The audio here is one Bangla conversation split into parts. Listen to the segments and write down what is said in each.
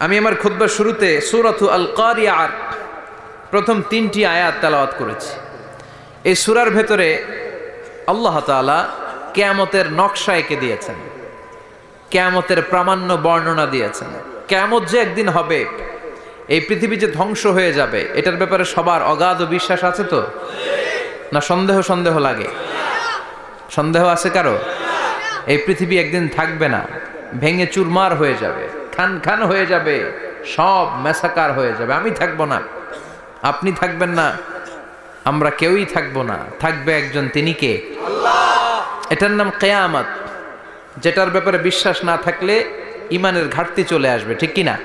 আমি আমার খুতবার শুরুতে সূরাতু আল কারিয়ার প্রথম 3টি আয়াত তেলাওয়াত করেছি। এই সূরার ভেতরে আল্লাহ তাআলা কিয়ামতের নকশা এঁকে দিয়েছেন, কিয়ামতের প্রামাণ্য বর্ণনা দিয়েছেন। কিয়ামত যে একদিন হবে, এই পৃথিবী যে ধ্বংস হয়ে যাবে, এটার ব্যাপারে সবার অগাধ বিশ্বাস আছে তো? না সন্দেহ লাগে? সন্দেহ আছে কারো? এই পৃথিবী একদিন থাকবে না, ভেঙে চুরমার হয়ে যাবে, খান খান হয়ে যাবে, সব মেসাকার হয়ে যাবে। আমি থাকবো না, আপনি থাকবেন না, আমরা কেউই থাকবো না, থাকবে একজন, তিনি কে? আল্লাহ। এটার নাম কিয়ামত, যেটার ব্যাপারে বিশ্বাস না থাকলে ইমানের ঘাটতি চলে আসবে, ঠিক কি না?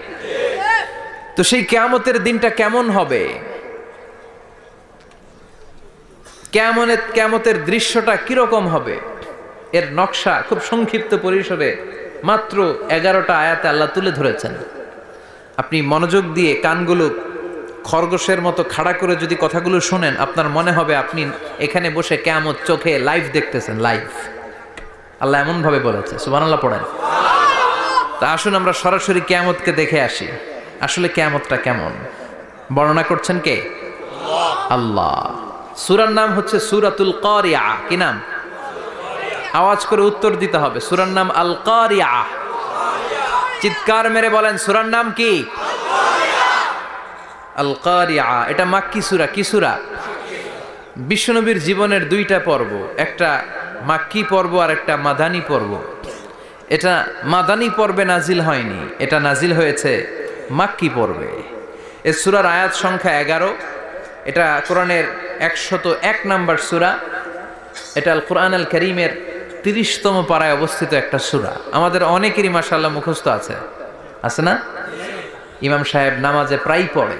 তো সেই কিয়ামতের দিনটা কেমন হবে, কিয়ামতের দৃশ্যটা কিরকম হবে, এর নকশা খুব সংক্ষিপ্ত পরিসরে মাত্র 11টা আয়াতে আল্লাহ তুলে ধরেছেন। আপনি মনোযোগ দিয়ে কানগুলো খরগোশের মতো খাড়া করে যদি কথাগুলো শোনেন, আপনার মনে হবে আপনি এখানে বসে কিয়ামত চোখে লাইভ দেখতেছেন। লাইভ আল্লাহ এমন ভাবে বলেছে, সুবহানাল্লাহ পড়েন। তা আসুন আমরা সরাসরি কিয়ামতকে দেখে আসি। আসলে কিয়ামতটা কেমন বর্ণনা করছেন কে? আল্লাহ। সূরার নাম হচ্ছে সূরাতুল কারিয়া। কি নাম? আওয়াজ করে উত্তর দিতে হবে। সূরার নাম আল কারিয়া। চিৎকার মেরে বলেন, সূরার নাম কি? আল কারিয়া। এটা মাক্কি সূরা। কি সূরা? বিশ্বনবীর জীবনের 2টা পর্ব, একটা মাক্কি পর্ব আর একটা মাদানী পর্ব। এটা মাদানী পর্বে নাজিল হয়নি, এটা নাজিল হয়েছে মাক্কি পর্বে। এই সূরার আয়াত সংখ্যা 11। এটা কোরআনের 101 নম্বর সূরা। এটা আল কোরআন আল কারীমের 30তম পারায় অবস্থিত একটা সূরা। আমাদের অনেকেরই মাশাআল্লাহ মুখস্থ আছে না? ইমাম সাহেব নামাজে প্রায় পড়ে,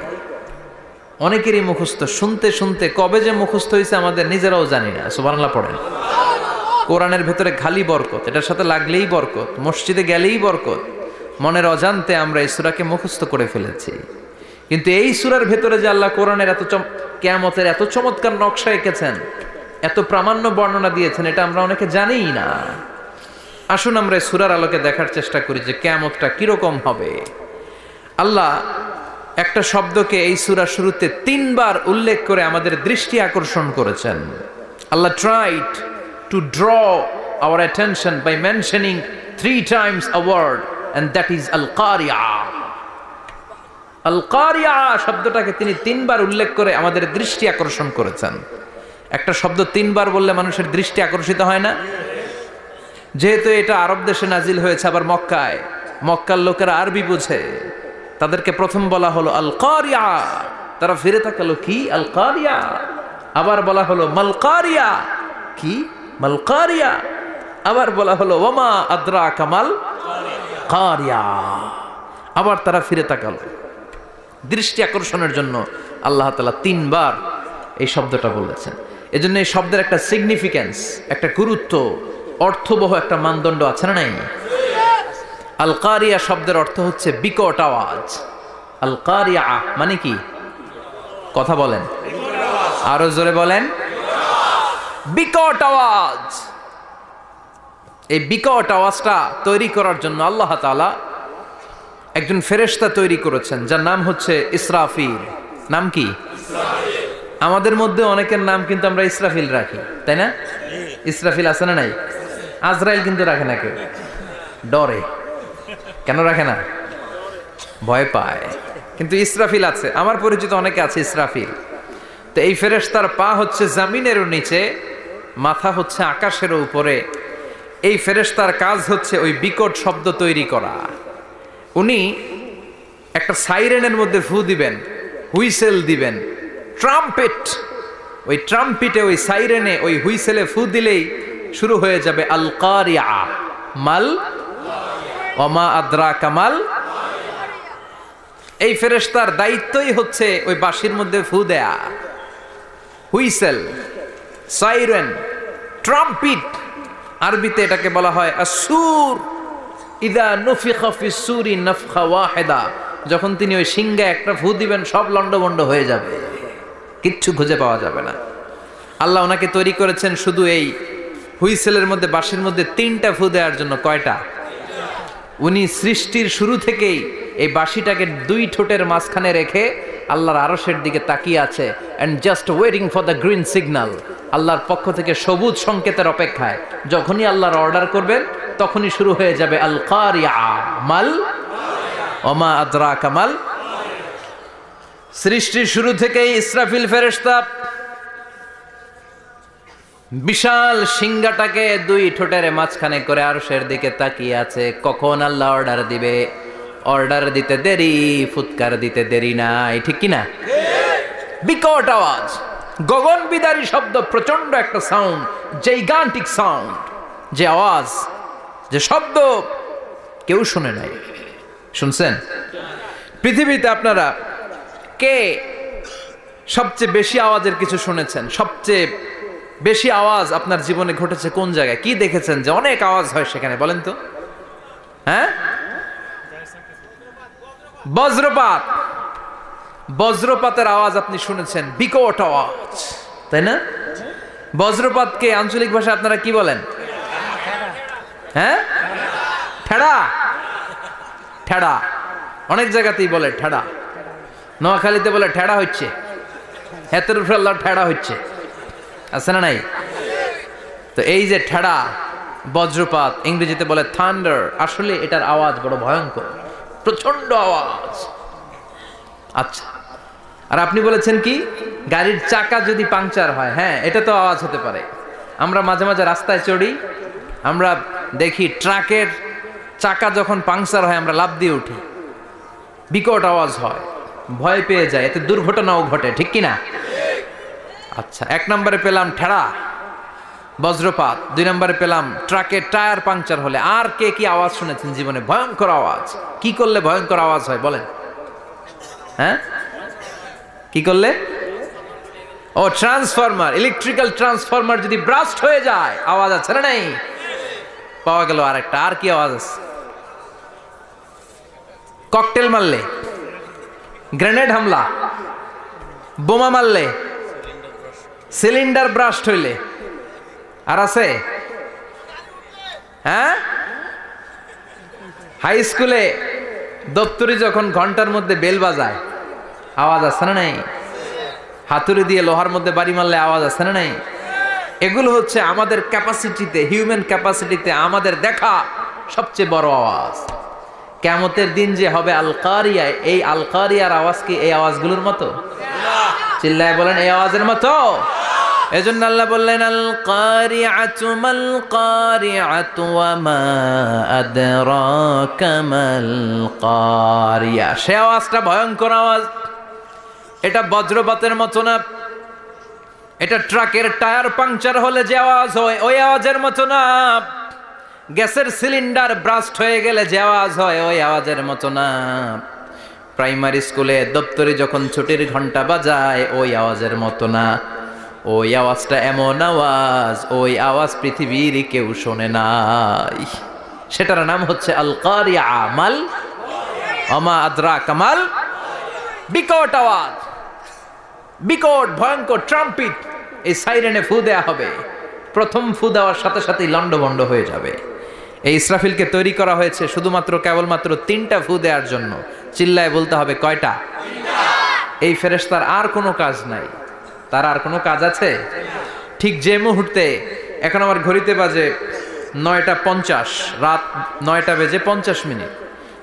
অনেকেরই মুখস্থ। শুনতে শুনতে কবে যে মুখস্থ হয়েছে আমাদের নিজেরাও জানি না। সুবহানাল্লাহ পড়েন। কোরআনের ভেতরে খালি বরকত, এটার সাথে লাগলেই বরকত, মসজিদে গেলেই বরকত। মনের অজান্তে আমরা এই সূরাকে মুখস্থ করে ফেলেছি। কিন্তু এই সূরার ভেতরে যে আল্লাহ কোরআনের কিয়ামতের এত চমৎকার নকশা এঁকেছেন, এত প্রামাণ্য বর্ণনা দিয়েছেন, এটা আমরা অনেকে জানিই না। আসুন আমরা এই সূরার আলোকে দেখার চেষ্টা করি যে কিয়ামতটা কিরকম হবে। আল্লাহ একটা শব্দকে এই সূরার শুরুতে 3 বার উল্লেখ করে আমাদের দৃষ্টি আকর্ষণ করেছেন। আল্লাহ tried to draw our attention by mentioning 3 times a word, and that is al-Qari'ah. al-Qari'ah শব্দটাকে তিনি 3 বার উল্লেখ করে আমাদের দৃষ্টি আকর্ষণ করেছেন। একটা শব্দ 3 বার বললে মানুষের দৃষ্টি আকর্ষিত হয় না? যেহেতু এটা আরব দেশে নাজিল হয়েছে, আবার মক্কায়, মক্কার লোকেরা আরবি বুঝে, তাদেরকে প্রথম বলা হলো আল কারিয়া। তারা ফিরে তাকালো, কি আল কারিয়া? আবার বলা হলো মাল কারিয়া। কি মাল কারিয়া? আবার বলা হলো ওয়ামা আদরাকা মাল কারিয়া। আবার তারা ফিরে তাকালো। দৃষ্টি আকর্ষণের জন্য আল্লাহ তাআলা 3 বার এই শব্দটা বলেছেন। এজন্য এই শব্দের একটা সিগনিফিকেন্স, একটা গুরুত্ব, অর্থবহ একটা মানদণ্ড আছে না নাই? আল কারিয়া শব্দের অর্থ হচ্ছে বিকট আওয়াজ। আল কারিয়া মানে কি? কথা বলেন, আরো জোরে বলেন। বিকট আওয়াজ। এই বিকট আওয়াজটা তৈরি করার জন্য আল্লাহ তাআলা একজন ফেরেশতা তৈরি করেছেন, যার নাম হচ্ছে ইসরাফিল। নাম কি? ইসরাফিল। আমাদের মধ্যে অনেকের নাম কিন্তু আমরা ইসরাফিল রাখি, তাই না? ইসরাফিল আছে না নাই? আজরাইল কিন্তু রাখে না কেউ, ডরে। কেন রাখে না? ভয় পায়। কিন্তু ইসরাফিল আছে, আমার পরিচিত অনেকে আছে ইসরাফিল। তো এই ফেরেশতার পা হচ্ছে জমিনেরও নিচে, মাথা হচ্ছে আকাশেরও উপরে। এই ফেরেশতার কাজ হচ্ছে ওই বিকট শব্দ তৈরি করা। উনি একটা সাইরেনের মধ্যে ফু দিবেন, হুইসেল দিবেন, ট্রাম্পেট। ওই ট্রাম্পিটে, ওই সাইরেনে, ওই হুইসেলে ফু দিলেই শুরু হয়ে যাবে আল কারিয়া। মাল ওমা আদরাকা মাল। এই ফেরেশতার দায়িত্বই হচ্ছে ওই বাঁশির মধ্যে ফু দেয়া। হুইসেল, সাইরেন, ট্রাম্পিট, আরবিতে এটাকে বলা হয় আসুর। ইদা নুফিখা ফিস সূরি নাফখা ওয়াহিদা। যখন তিনি ওই সিংহে একটা ফু দিবেন, সব লন্ডভন্ড হয়ে যাবে, কিচ্ছু খুঁজে পাওয়া যাবে না। আল্লাহ ওনাকে তৈরি করেছেন শুধু এই হুইসেলের মধ্যে, বাঁশির মধ্যে 3টা ফু দেওয়ার জন্য। কয়টা? উনি সৃষ্টির শুরু থেকেই এই বাঁশিটাকে দুই ঠোঁটের মাঝখানে রেখে আল্লাহর আরশের দিকে তাকিয়ে আছে and just waiting for the green signal. আল্লাহর পক্ষ থেকে সবুজ সংকেতের অপেক্ষায়। যখনই আল্লাহর অর্ডার করবেন তখনই শুরু হয়ে যাবে আল কারিয়া মাল ওমা আদরাকা মাল। সৃষ্টির শুরু থেকেই ইসরাফিল ফেরেশতা বিশাল সিংহাটাকে দুই ঠোঁটের মাঝখানে করে আরশের দিকে তাকিয়ে আছে, কখন আল্লাহ অর্ডার দিবে। অর্ডার দিতে দেরি, ফুৎকার দিতে দেরি নাই, ঠিক কিনা? বিকট আওয়াজ, গগন বিদারী শব্দ, প্রচন্ড একটা সাউন্ড, জাইগান্টিক সাউন্ড, যে আওয়াজ, যে শব্দ কেউ শুনে নাই। শুনছেন? পৃথিবীতে আপনারা কে সবচেয়ে বেশি আওয়াজের কিছু শুনেছেন? সবচেয়ে বেশি আওয়াজ আপনার জীবনে ঘটেছে কোন জায়গায়? কি দেখেছেন যে অনেক আওয়াজ হয় সেখানে? বলেন তো। হ্যাঁ, বজ্রপাত। বজ্রপাতের আওয়াজ আপনি শুনেছেন, বিকট আওয়াজ, তাই না? বজ্রপাতকে আঞ্চলিক ভাষায় আপনারা কি বলেন? হ্যাঁ, ঠেড়া। ঠেড়া অনেক জায়গাতেই বলে ঠেড়া। নোয়াখালীতে বলে ঠেড়া হচ্ছে, হেতের উপরে আল্লাহ ঠেড়া হচ্ছে, আছে না নাই? তো এই যে ঠেড়া, বজ্রপাত, ইংরেজিতে বলে থান্ডার, আসলে এটার আওয়াজ বড় ভয়ঙ্কর, প্রচন্ড আওয়াজ। আচ্ছা, আর আপনি বলেছেন কি গাড়ির চাকা যদি পাংচার হয়, হ্যাঁ এটা তো আওয়াজ হতে পারে। আমরা মাঝে মাঝে রাস্তায় চড়ি, আমরা দেখি ট্রাকের চাকা যখন পাংচার হয় আমরা লাফ দিয়ে উঠি, বিকট আওয়াজ হয়, ভয় পেয়ে যায়, এতে দুর্ঘটনাও ঘটে, ঠিক কিনা? আচ্ছা, এক নম্বরে পেলাম ঠেড়া, বজ্রপাত। দুই নম্বরে পেলাম ট্রাকের টায়ার পাংচার হলে। আর কে কি আওয়াজ শুনেছেন জীবনে? ভয়ঙ্কর আওয়াজ। কি করলে ভয়ঙ্কর আওয়াজ হয় বলেন? হ্যাঁ, কি করলে? ও, ট্রান্সফরমার, ইলেকট্রিক্যাল ট্রান্সফরমার যদি ব্রাস্ট হয়ে যায় আওয়াজ আছে না নাই? পাওয়া গেল আরেকটা। আর কি আওয়াজ আছে? ককটেল মারলে, গ্রেনেড হামলা, বোমা মারলে, সিলিন্ডার ব্রাস্ট হইলে। আর আছে? হ্যাঁ, হাই স্কুলে দপ্তরি যখন ঘন্টার মধ্যে বেল বাজায় আওয়াজ আছে না নাই? হাতুড়ি দিয়ে লোহার মধ্যে বাড়ি মারলে আওয়াজ আছে না নাই? এগুলো হচ্ছে আমাদের ক্যাপাসিটিতে, হিউম্যান ক্যাপাসিটিতে আমাদের দেখা সবচেয়ে বড় আওয়াজ। কিয়ামতের দিন যে হবে আল কারিয়া, এই আল কারিয়ার আওয়াজ কি এই আওয়াজগুলোর মতো? চিল্লায় বলেন, এই আওয়াজের মতো? এজন্য আল্লাহ বললেন আল কারিআতু মাল কারিআতু ওয়া মা আদরাকা মাল কারিয়া। সে আওয়াজটা ভয়ঙ্কর আওয়াজ। এটা বজ্রপাতের মতো না, এটা ট্রাকের টায়ার পাংচার হলে যে আওয়াজ হয় ওই আওয়াজের মতো না, গ্যাসের সিলিন্ডার ব্রাস্ট হয়ে গেলে যে আওয়াজ হয় ওই আওয়াজের মতো না, প্রাইমারি স্কুলে দপ্তরে যখন ছুটির ঘন্টা বাজায় ওই আওয়াজের মতো না। ওই আওয়াজটা এমন আওয়াজ, ওই আওয়াজ পৃথিবীর কেউ শোনে নাই। সেটার নাম হচ্ছে আল কারিয়া মাল ওমা আদরাকা মাল। বিকট আওয়াজ, বিকট ভয়ঙ্কর ট্রাম্পিট। এই সাইরেনে ফু দেয়া হবে, প্রথম ফু দেওয়ার সাথে সাথেই লন্ডভন্ড হয়ে যাবে। এই ইসরাফিলকে তৈরি করা হয়েছে শুধুমাত্র কেবলমাত্র 3টা ফু দেওয়ার জন্য। চিল্লায় বলতে হবে কয়টা? এই ফেরেশতার আর কোনো কাজ নাই। তার আর কোনো কাজ আছে? ঠিক যে মুহূর্তে, এখন আমার ঘড়িতে বাজে 9:50, রাত 9টা বেজে 50 মিনিট,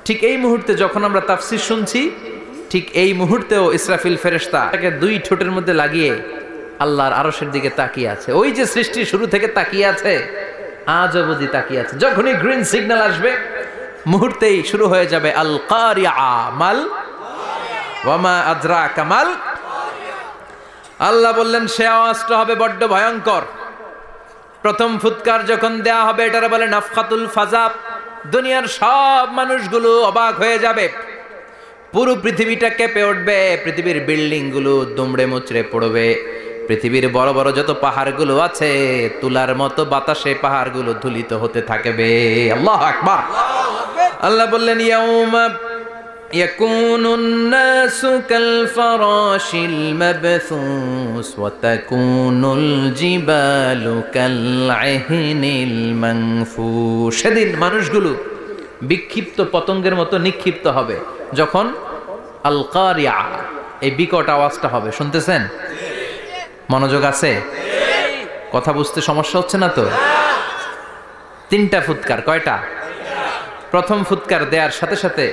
ঠিক এই মুহূর্তে যখন আমরা তাফসীর শুনছি, ঠিক এই মুহূর্তেও ইসরাফিল ফেরেশতা তাকে দুই ঠোঁটের মধ্যে লাগিয়ে আল্লাহর আরশের দিকে তাকিয়ে আছে। ওই যে সৃষ্টির শুরু থেকে তাকিয়ে আছে, আজ অবধি তাকিয়ে আছে। যখনই গ্রিন সিগন্যাল আসবে মুহূর্তেই শুরু হয়ে যাবে আল কারিয়া মাল ওয়া মা আদরাকা মাল। আল্লাহ বললেন সে আওয়াজটা হবে বড্ড ভয়ঙ্কর। প্রথম ফুৎকার যখন দেয়া হবে এটারে বলে নাফখাতুল ফাজা। দুনিয়ার সব মানুষগুলো অবাক হয়ে যাবে, পুরো পৃথিবীটা কেঁপে উঠবে, পৃথিবীর বিল্ডিং গুলো দুমড়ে মুচড়ে পড়বে, পৃথিবীর বড় বড় যত পাহাড়গুলো আছে তুলার মতো বাতাসে পাহাড়গুলো ধুলিত হতে থাকবে। আল্লাহু আকবার। আল্লাহ বললেন ইয়াউমা ইয়াকুনুন নাসু কাল ফারাশিল মাবথুস ওয়া তাকুনুল জিবালু কাল আহিনিল মানফুশ। সেদিন মানুষগুলো বিক্ষিপ্ত পতঙ্গের মতো নিক্ষিপ্ত হবে যখন আল কারিয়া, এই বিকট আওয়াজটা হবে। শুনতেছেন? মনোযোগ আছে? কথা বুঝতে সমস্যা হচ্ছে না তো? 3টা ফুৎকার। কয়টা? প্রথম ফুৎকার দেওয়ার সাথে সাথে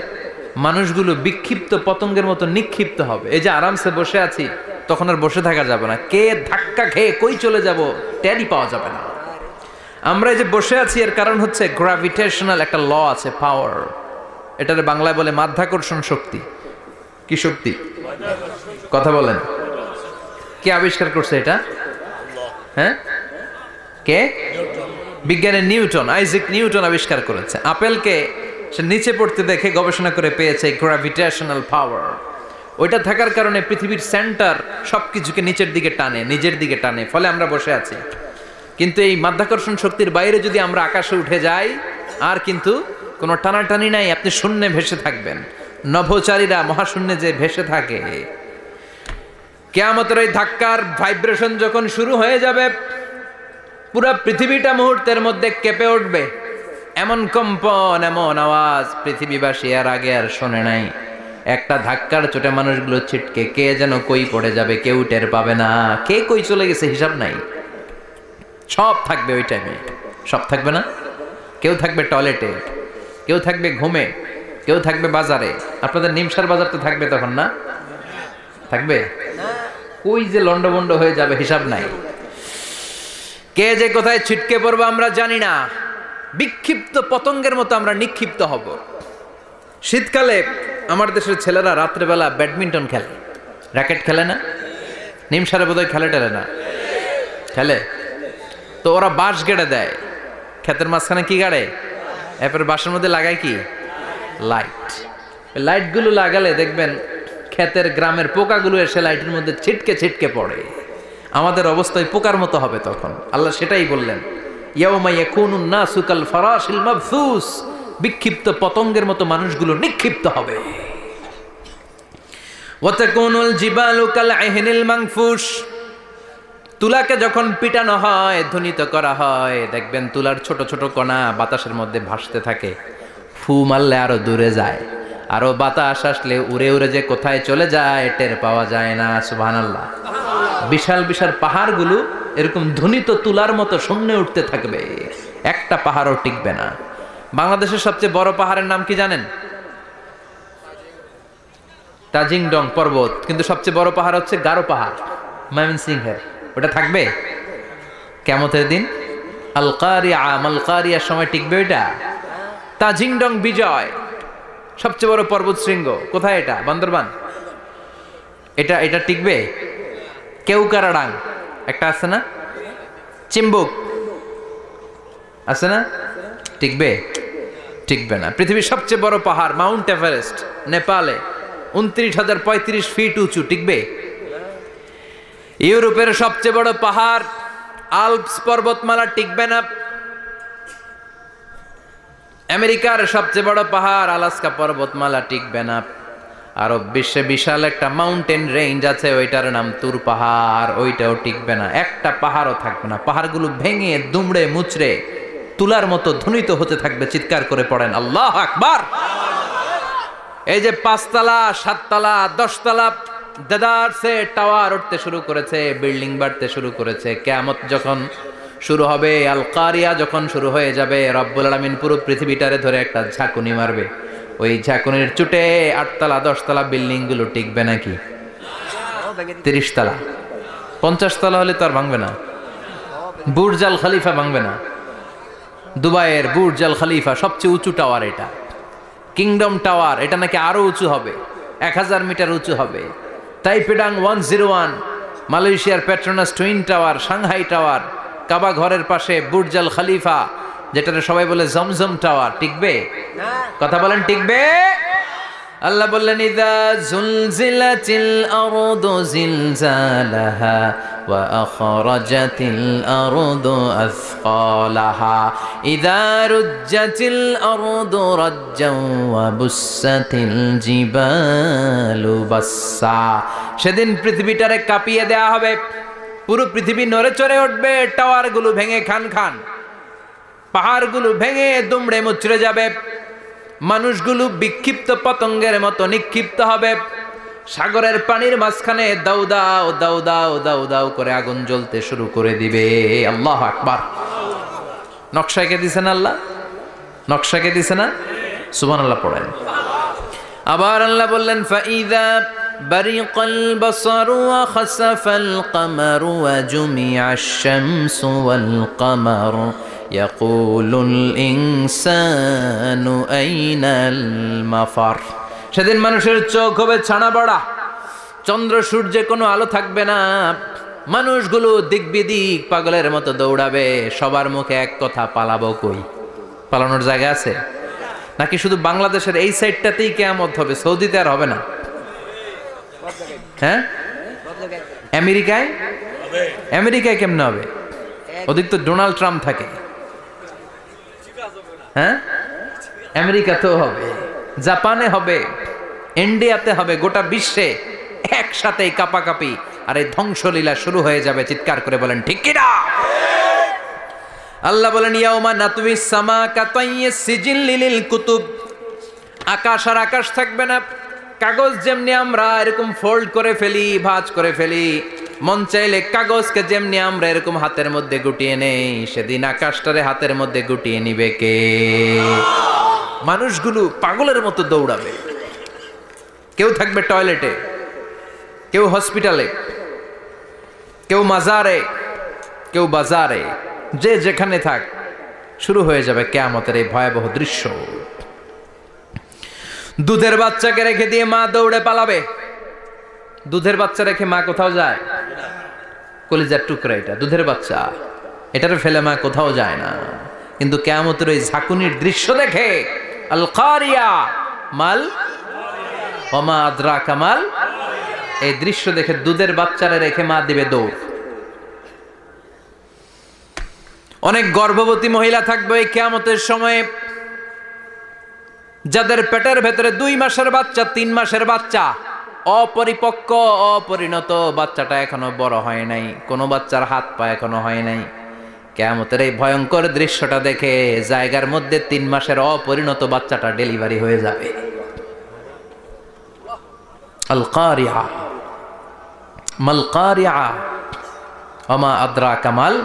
মানুষগুলো বিক্ষিপ্ত পতঙ্গের মতো নিক্ষিপ্ত হবে। এই যে আরামসে বসে আছি, তখন আর বসে থাকা যাবে না। কে ধাক্কা খেয়ে কই চলে যাব টেরই পাওয়া যাবে না। আমরা এই যে বসে আছি এর কারণ হচ্ছে গ্র্যাভিটেশনাল একটা ল আছে, পাওয়ার। এটার বাংলায় বলে মাধ্যাকর্ষণ শক্তি। কি শক্তি? কথা বলেন। কে আবিষ্কার করছে এটা? হ্যাঁ, কে? বিজ্ঞানী নিউটন, আইজাক নিউটন আবিষ্কার করেছে। আপেলকে সে নিচে পড়তে দেখে গবেষণা করে পেয়েছে গ্র্যাভিটেশনাল পাওয়ার। ওইটা থাকার কারণে পৃথিবীর সেন্টার সবকিছুকে নিচের দিকে টানে, নিজের দিকে টানে, ফলে আমরা বসে আছি। কিন্তু এই মাধ্যাকর্ষণ শক্তির বাইরে যদি আমরা আকাশে উঠে যাই, আর কিন্তু কোনো টানাটানি নাই, আপনি শূন্যে ভেসে থাকবেন। নভোচারীরা মহাশূন্যে যে ভেসে থাকে, কিয়ামতের ওই ধাক্কার ভাইব্রেশন যখন শুরু হয়ে যাবে, পুরো পৃথিবীটা মুহূর্তের মধ্যে কেঁপে উঠবে। এমন কম্পন, এমন আওয়াজ পৃথিবীবাসী আর আগে আর শোনে নাই। একটা ধাক্কার চোটে মানুষগুলো ছিটকে কে যেন কই পড়ে যাবে, কেউ টের পাবে না। কে কই চলে গেছে হিসাব নাই। সব থাকবে ওই টাইমে, সব থাকবে না। কেউ থাকবে টয়লেটে, কেউ থাকবে ঘুমে, কেউ থাকবে বাজারে। আপনাদের নিমসার বাজার তো থাকবে তখন, না থাকবে? কই যে লন্ডভন্ড হয়ে যাবে হিসাব নাই। কে যে কোথায় ছিটকে পড়বো আমরা জানি না। বিক্ষিপ্ত পতঙ্গের মতো আমরা নিক্ষিপ্ত হব। শীতকালে আমার দেশের ছেলেরা রাত্রেবেলা ব্যাডমিন্টন খেলে, র্যাকেট খেলে না? নিমসারে বোধহয় খেলে টেলে না, খেলে তো। ওরা বাঁশ গেড়ে দেয় ক্ষেতের মাঝখানে। কি গাড়ে? এরপরে বাঁশের মধ্যে লাগায় কি? লাইট। লাইটগুলো লাগালে দেখবেন ক্ষেতের গ্রামের পোকাগুলো এসে লাইটের মধ্যে ছিটকে ছিটকে পড়ে। আমাদের অবস্থা ওই পোকার মতো হবে তখন। আল্লাহ সেটাই বললেন, ইয়াউমা ইয়াকুনুন নাসু কাল ফারাশিল মাবসুস। বিক্ষিপ্ত পতঙ্গের মতো মানুষগুলো নিক্ষিপ্ত হবে। ওয়া তাকুনুল জিবালু কাল আহিনিল মানফুস। তুলাকে যখন পিটানো হয়, ধ্বনিত করা হয়, দেখবেন তুলার ছোট ছোট কণা বাতাসের মধ্যে ভাসতে থাকে। ফু মারলে আরো দূরে যায়, আরো বাতাস আসলে উড়ে উড়ে যে কোথায় চলে যায় টের পাওয়া যায় না। সুবহানাল্লাহ। বিশাল বিশাল পাহাড়গুলো এরকম ধ্বনিত তুলার মতো শূন্যে উঠতে থাকবে, একটা পাহাড়ও টিকবে না। বাংলাদেশের সবচেয়ে বড় পাহাড়ের নাম কি জানেন? তাজিংডং পর্বত। কিন্তু সবচেয়ে বড় পাহাড় হচ্ছে গারো পাহাড়, ময়মনসিংহের। ওটা থাকবে কিয়ামতের দিন। আল কারিয়া, মাল কারিয়ার সময় টিকবে ওইটা? তাজিংডং বিজয়, সবচেয়ে বড় পর্বত শৃঙ্গ। কোথায় এটা? বান্দরবান। এটা টিকবে? কেউকারাডাং একটা আছে না, চিম্বুক আছে না, টিকবে? টিকবে না। পৃথিবীর সবচেয়ে বড় পাহাড় মাউন্ট এভারেস্ট নেপালে, 29,035 ফিট উঁচু, টিকবে? ইউরোপের সবচেয়ে বড় পাহাড় আল্পস পর্বতমালা, টিকবে না। আমেরিকার সবচেয়ে বড় পাহাড় আলাস্কা পর্বতমালা, টিকবে না। আরব বিশ্বে বিশাল একটা মাউন্টেন রেঞ্জ আছে, ওইটার নাম তুর পাহাড়, ওইটাও টিকবে না। একটা পাহাড়ও থাকবে না। পাহাড়গুলো ভেঙে দুমড়ে মুচড়ে তুলার মতো ধ্বনিত হতে থাকবে। চিৎকার করে পড়েন আল্লাহু আকবার। এই যে 5 তলা, 7 তলা, 10 তলা দেদারসে টাওয়ার উঠতে শুরু করেছে, বিল্ডিং বাড়তে শুরু করেছে। কিয়ামত যখন শুরু হবে, আল কারিয়া যখন শুরু হয়ে যাবে, রব্বুল আলামিন পুরো পৃথিবীটারে ধরে একটা ঝাঁকুনি মারবে। ওই ঝাঁকুনির চুটে 8 তলা 10 তলা বিল্ডিং গুলো টিকবে নাকি? 30 তলা 50 তলা হলে তো আর ভাঙবে না। বুর্জ আল খলিফা ভাঙবে না। দুবাইয়ের বুর্জ আল খলিফা সবচেয়ে উঁচু টাওয়ার, এটা কিংডম টাওয়ার। এটা নাকি আরো উঁচু হবে, 1000 মিটার উঁচু হবে। তাইপেডাং 101, মালয়েশিয়ার Petronas twin tower, Shanghai tower, কাবা ঘরের পাশে বুর্জ আল খলিফা, যেটা সবাই বলে জমজম টাওয়ার, টিকবে? কথা বলেন, টিকবে? আল্লাহ বললেন, ইযা জুলজিলাতিল আরদু জিলজালাহা ওয়া আখরাজাতিল আরদু আসকালাহা ইযা রুজ্জাতিল আরদু রাজ্জান ওয়া বুসাতিল জিবালু বাসসা। সেদিন পৃথিবীটারে কাঁপিয়ে দেয়া হবে, পুরো পৃথিবী নড়ে চড়ে উঠবে, টাওয়ারগুলো ভেঙে খান খান, পাহাড়গুলো ভেঙে দুমড়ে মুচড়ে যাবে। মানুষগুলো বিক্ষিপ্ত পতঙ্গের মতো নিক্ষিপ্ত হবে। সাগরের পানির মাঝখানে দাউ দাউ দাউ দাউ দাউ দাউ করে আগুন জ্বলতে শুরু করে দিবে। আল্লাহু আকবার। নকশাকে দিছেন আল্লাহ, নকশাকে দিছে না? সুবহানাল্লাহ পড়েন। আবার আল্লাহ বললেন ফাইদা বারিকাল বাসারু ওয়া খাসাফাল কামারু ওয়া জুমিআশ শামসু ওয়াল কামারু ইয়াকুলুল ইনসানু আইনাল মাফার। সেদিন মানুষের চোখ হবে ছানা বড়া, চন্দ্র সূর্যে কোনো আলো থাকবে না, মানুষগুলো দিক বিদিক পাগলের মতো দৌড়াবে, সবার মুখে এক কথা, পালাবো কই? পালানোর জায়গা আছে নাকি শুধু বাংলাদেশের এই সাইডটাতেই কিয়ামত হবে, সৌদিতে আর হবে না? হ্যাঁ, আমেরিকায়, আমেরিকায় কেমনে হবে? ওদিক তো ডোনাল্ড ট্রাম্প থাকে। হ্যাঁ, আমেরিকাতেও হবে, জাপানে হবে, ইন্ডিয়াতে হবে, গোটা বিশ্বে একসাথে কাপাকাপি আর এই ধ্বংসলীলা শুরু হয়ে যাবে। চিৎকার করে বলেন ঠিক কি না? আল্লাহ বলেন ইয়াউমা নাতুইস সামা কাতাইয়িস সিজিল লিল কুতুব। আকাশ আর আকাশ থাকবে না। কাগজ যেমনি আমরা এরকম ফোল্ড করে ফেলি, ভাঁজ করে ফেলি, মন চাইলে কাগজকে যেমনি আমরা এরকম হাতের মধ্যে গুটিয়ে নেই, সেদিন আকাশটারে হাতের মধ্যে গুটিয়ে নিবে কে? মানুষগুলো পাগলের মতো দৌড়াবে। কেউ থাকবে টয়লেটে, কেউ হসপিটালে, কেউ মাজারে, কেউ বাজারে, যে যেখানে থাক, শুরু হয়ে যাবে কিয়ামতের এই ভয়াবহ দৃশ্য। দুধের বাচ্চাকে রেখে দিয়ে মা দৌড়ে পালাবে। দুধের বাচ্চা রেখে মা কোথাও যায়? কলিজার টুকরা এটা, দুধের বাচ্চা, এটারে ফেলে মা কোথাও যায় না। কিন্তু কিয়ামতের ওই ঝাঁকুনির দৃশ্য দেখে আল কারিয়া মাল ওয়া মা আদরাকা মাল, এই দৃশ্য দেখে দুধের বাচ্চারে রেখে মা দিবে দৌড়। অনেক গর্ভবতী মহিলা থাকবে এই কিয়ামতের সময়ে, যাদের পেটের ভেতরে 2 মাসের বাচ্চা, 3 মাসের বাচ্চা, অপরিপক্ক অপরিণত, বাচ্চাটা এখনো বড় হয় নাই, কোনো বাচ্চার হাত পা এখনো হয় নাই। কিয়ামতের এই ভয়ঙ্কর দৃশ্যটা দেখে জায়গার মধ্যে 3 মাসের অপরিণত বাচ্চাটা ডেলিভারি হয়ে যাবে। আল কারিয়া মাল কারিয়া ওয়া মা আদরাকা মাল।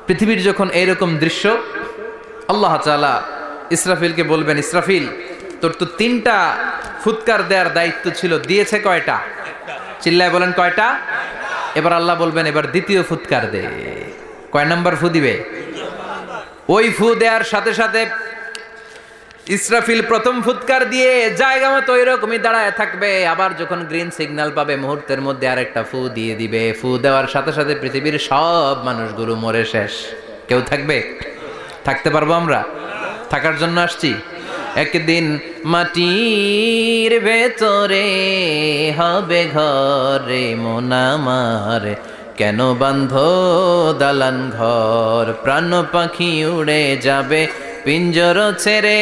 পৃথিবীর যখন এইরকম দৃশ্য, আল্লাহ তাআলা ইসরাফিলকে বলবেন, ইসরাফিল তোর তো 3টা ফুৎকার দেওয়ার দায়িত্ব ছিল, দিয়েছে কয়টা? চিল্লায় বলেন কয়টা? এবার আল্লাহ বলবেন এবার দ্বিতীয় ফুৎকার দে। কয় নাম্বার ফু দিবে? ওই ফু দেওয়ার সাথে সাথে ইসরাফিল প্রথম ফুৎকার দিয়ে জায়গা মতো এরকমই দাঁড়ায় থাকবে। আবার যখন গ্রিন সিগন্যাল পাবে মুহূর্তের মধ্যে আরেকটা ফু দিয়ে দিবে। ফু দেওয়ার সাথে সাথে পৃথিবীর সব মানুষগুলো মরে শেষ। কেউ থাকবে? থাকতে পারবো আমরা? থাকার জন্য আসছি। একদিন মাটির ভেতরে হবে ঘরে মন আমার, কেন বাঁধো দালান ঘর, প্রাণ পাখি উড়ে যাবে পিঞ্জর ছেড়ে,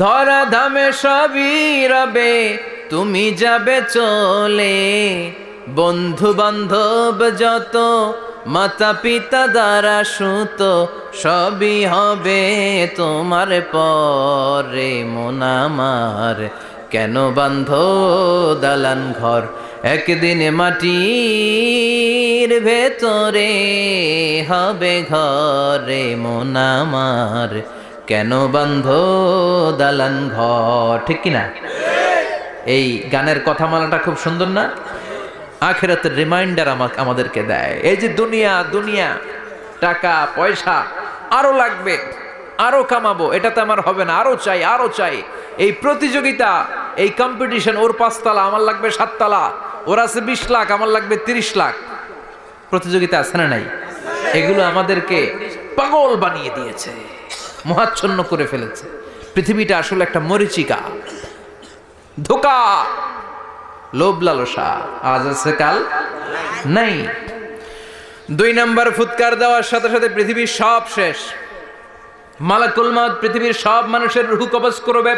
ধরা ধামে সবই রবে তুমি যাবে চলে, বন্ধু বান্ধব যত মাতা পিতা দ্বারা সুত সবই হবে তোমার পরে মন আমার, কেন বাঁধো দালান ঘর, একদিন মাটির ভেতরে হবে ঘরে মন আমার, কেন বাঁধো দালান ঘর। ঠিক কিনা? এই গানের কথামালাটা খুব সুন্দর না? আখিরাতের রিমাইন্ডার আমাদেরকে দেয়। এই যে দুনিয়া দুনিয়া, টাকা পয়সা আরো লাগবে, আরো কামাবো, এটাতে আমার হবে না, আরো চাই আরো চাই। এই প্রতিযোগিতা, এই কম্পিটিশন, ওর 5 তলা আমার লাগবে 7 তলা, ওর আছে 20 লাখ আমার লাগবে 30 লাখ, প্রতিযোগিতা আছে না নাই? এগুলো আমাদেরকে পাগল বানিয়ে দিয়েছে, মোহাচ্ছন্ন করে ফেলেছে। পৃথিবীটা আসলে একটা মরিচিকা, ধোঁকা, লোভ লালসা, আজ আছে কাল নাই। 2 নাম্বার ফুৎকার দেওয়ার সাথে সাথে পৃথিবীর সব শেষ। মালাকুল মাউত পৃথিবীর সব মানুষের রূহ কবজ করবে।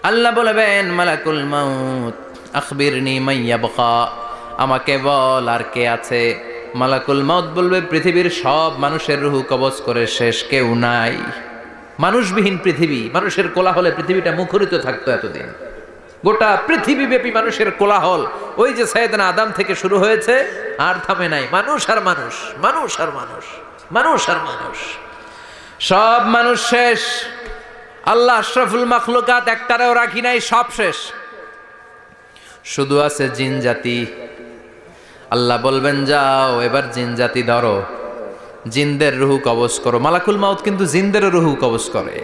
আল্লাহ বলবেন মালাকুল মাউত আখবিরনি মাইয়াবকা, আমাকে বল আর কে আছে। মালাকুল মাউত বলবে পৃথিবীর সব মানুষের রুহু কবজ করে শেষ, কেউ নাই। মানুষবিহীন পৃথিবী, মানুষের কোলাহলে পৃথিবীটা মুখরিত থাকতো এতদিন। গোটা পৃথিবীব্যাপী মানুষের কোলাহল, ওই যে সাইয়েদনা আদম থেকে শুরু হয়েছে, আর থামে নাই। মানুষ আর মানুষ, মানুষ আর মানুষ, মানুষ আর মানুষ, সব মানুষ শেষ। আল্লাহ আশরাফুল মাখলুকাত একটারেও রাখি নাই, সব শেষ। শুধু আছে জিন জাতি। আল্লাহ বলবেন যাও এবার জিন জাতি ধরো, জিনদের রুহু কবজ করো। মালাকুল মাউত কিন্তু জিনদের রুহু কবজ করে।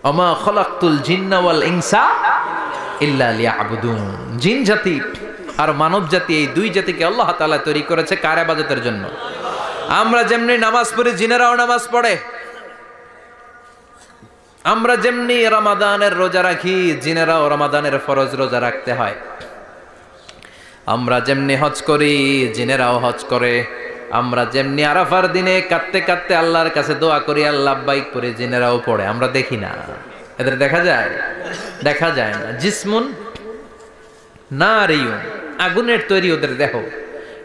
ওমা খলাকতুল জিন্না ওয়াল ইনসা ইল্লা লিয়াবুদুন। জিন জাতি আর মানব জাতি, এই দুই জাতিকে আল্লাহ তাআলা তৈরি করেছে কার ইবাদতের জন্য। আমরা যেমনি নামাজ পড়ি, জিনেরাও নামাজ পড়ে। আমরা যেমনি রমাদানের রোজা রাখি, জিনেরাও রমাদানের ফরজ রোজা রাখতে হয়। আমরা যেমনি হজ করি, জিনেরাও হজ করে। আমরা যেমনি আরাফার দিনে কাঁদতে কাঁদতে আল্লাহর কাছে দোয়া করি, আল্লাহ লাব্বাইক করে, জিনেরাও পড়ে। আমরা দেখি না, এদের দেখা যায়? দেখা যায় না। জিসমুন নারিয়ুন, আগুনের তৈরি ওদের দেহ।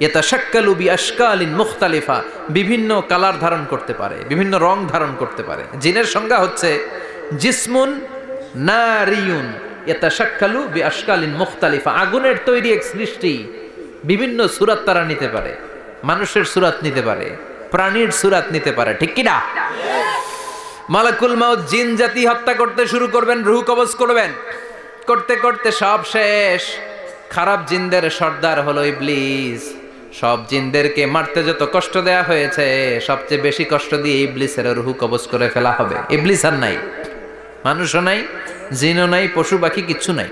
ইয়াতাশাক্কালু বিআশকালিন মুখতালিফা, বিভিন্ন কালার ধারণ করতে পারে, বিভিন্ন রং ধারণ করতে পারে। জিনের সংজ্ঞা হচ্ছে জিসমুন নারিয়ুন ইয়াতাশাক্কালু বিআশকালিন মুখতালিফা, আগুনের তৈরি এক সৃষ্টি। বিভিন্ন সূরত তারা নিতে পারে, মানুষের সূরত নিতে পারে, প্রাণীর সূরত নিতে পারে, ঠিক কি না? মালাকুল মাউত জিন জাতি হত্যা করতে শুরু করবেন, রূহ কবজ করবেন। করতে করতে সব শেষ। খারাপ জিনদের সর্দার হলো ইবলিস। সব জিনদেরকে মারতে যত কষ্ট দেয়া হয়েছে, সবচেয়ে বেশি কষ্ট দিয়ে ইবলিসের রূহ কবজ করে ফেলা হবে। ইবলিস আর নাই, মানুষও নাই, জিনও নাই, পশু পাখি কিচ্ছু নাই।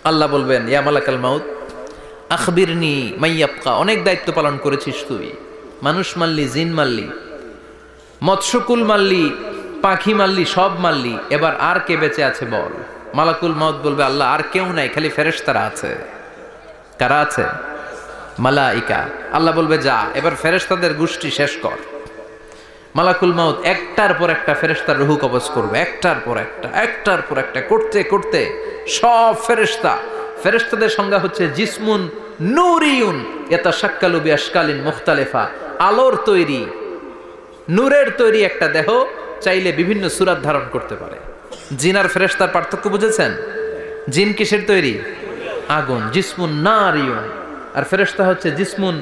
আল্লাহ বলবেন ইয়া মালাকাল মাউত আখবিরনি মাইয়াবকা, অনেক দায়িত্ব পালন করেছিস তুই। মানুষ মারলি, জিন মারলি, মৎস্যকুল মারলি, পাখি মারলি, সব মারলি, এবার আর কে বেঁচে আছে বল। মালাকুল মাউত বলবে আল্লাহ আর কেউ নাই, খালি ফেরেশতারা আছে। কারা আছে? মালাইকা। আল্লাহ বলবে যা এবার ফেরেশতাদের গোষ্ঠী শেষ কর। মালাকুল মাউত একটার পর একটা ফেরেশতার রূহ কবজ করবে, একটার পর একটা, একটার পর একটা, করতে করতে সব ফেরেশতা। ফেরেশতাদের সংজ্ঞা হচ্ছে জিসমুন নূরিয়ুন ইয়াতাশাক্কালু বিআশকালিন মুখতালিফা, আলোর তৈরি, নূরের তৈরি একটা দেহ, চাইলে বিভিন্ন সূরত ধারণ করতে পারে। জিন আর ফেরেশতার পার্থক্য বুঝেছেন? জিন কিসের তৈরি? আগুন, জিসমুন নারিয়ুন। আর ফেরেশতা হচ্ছে জিসমুন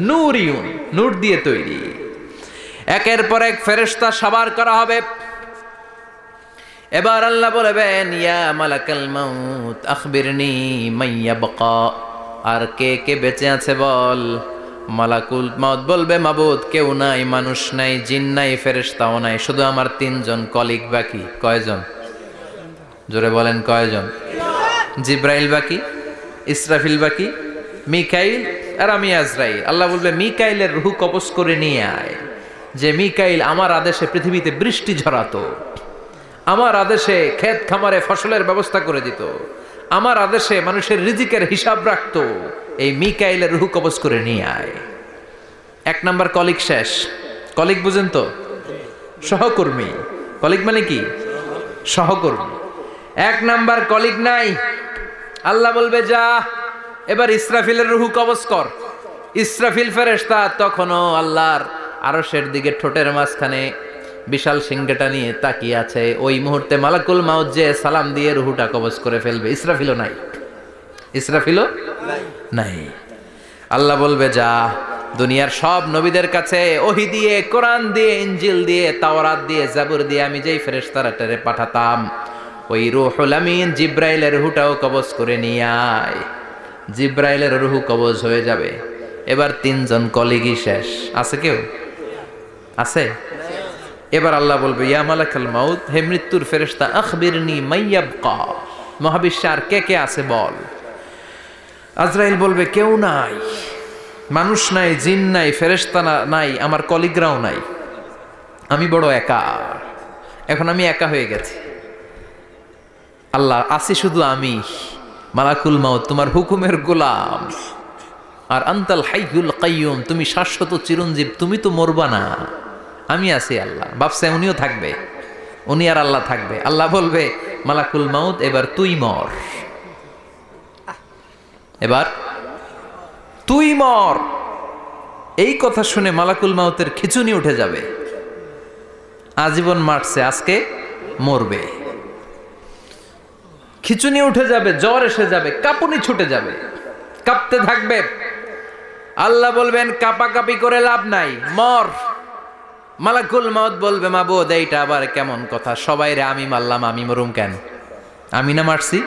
নূরিয়ুন, নূর দিয়ে তৈরি। একের পর এক ফেরেশতা সবার করা হবে। এবার আল্লাহ বলবেন ইয়া মালাকাল মাউত আখবিরনি মাইয়াবকা, আর কে কে বেঁচে আছে বল। মালাকুল মাউত বলবে মাবুদ কেউ নাই, মানুষ নাই, জিন নাই, ফেরেশতাও নাই, শুধু আমার তিনজন কলিগ বাকি। কয়জন? জোরে বলেন কয়জন? জিব্রাইল বাকি, ইসরাফিল বাকি, মিকাইল আর আমি আজরাইল। আল্লাহ বলবে মিকাইলের রূহ কবজ করে নিয়ে আয়। যে মিকাইল আমার আদেশে পৃথিবীতে বৃষ্টি ঝরাতো, আমার আদেশে ক্ষেত খামারে ফসলের ব্যবস্থা করে দিত, আমার আদেশে মানুষের রিজিকের হিসাব রাখতো, এই মিকাইলের রূহ কবজ করে নিয়ে আয়। এক নাম্বার কলিগ শেষ। কলিগ বুঝেন তো? সহকর্মী। কলিগ মানে কি? সহকর্মী। এক নাম্বার কলিগ নাই। আল্লাহ বলবে যা এবার ইসরাফিলের রূহ কবজ কর। ইসরাফিল ফেরেশতা তখনও আল্লাহর আরশের দিকে ঠোঁটের মাঝখানে বিশাল সিংহটা নিয়ে তাকিয়ে আছে। ওই মুহূর্তে মালাকুল মাউত যে সালাম দিয়ে রূহটা কবজ করে ফেলবে। ইসরাফিলও নাই, ইসরাফিলও নাই। আল্লাহ বলবে যা দুনিয়ার সব নবীদের কাছে ওহী দিয়ে, কোরআন দিয়ে, ইনজিল দিয়ে, তাওরাত দিয়ে, জাবুর দিয়ে আমি যেই ফেরেশতারাটারে পাঠাতাম, ওই রূহুল আমিন জিব্রাইলের রূহটাও কবজ করে নিয়ে আয়। জিব্রাইলের রূহ কবজ হয়ে যাবে। এবার তিনজন কলিগই শেষ। আছে কেউ? আছে? এবার আল্লাহ বলবে ইয়া মালাকাল মাউত, হে মৃত্যুর ফেরেশতা আখবিরনি মাইয়াবকা, মহাবিশ্বে আর কে কে আছে বল। আজরাইল বলবে কেউ নাই, মানুষ নাই, জিন নাই, ফেরেশতা নাই, আমার কলিগরাও নাই, আমি বড় একা। এখন আমি একা হয়ে গেছি। আল্লাহ আছি শুধু আমি। মালাকুল মাউত তোমার হুকুমের গোলাম। আর আনতাল হাইয়ুল কাইয়ুম, তুমি শাশ্বত চিরঞ্জীব, তুমি তো মরবা না, আমি আছি। আল্লাহ ভাবছে উনিও থাকবে, উনি আর আল্লাহ থাকবে। আল্লাহ বলবে মালাকুল মাউত এবার তুই মর, এবার তুই মর। এই কথা শুনে মালাকুল মাউতের খিচুনি উঠে যাবে। আজীবন মারছে, আজকে মরবে। খিচুনি উঠে যাবে, জ্বর এসে যাবে, কাঁপুনি ছুটে যাবে, কাঁপতে থাকবে। আল্লাহ বলবেন কাঁপাকাঁপি করে লাভ নাই, মর। মালাকুল মাউত বলবে মাবুদ এইটা আবার কেমন কথা, সবাই রে আমি মারলাম, আমি মরুম কেন? আমি না মারছি,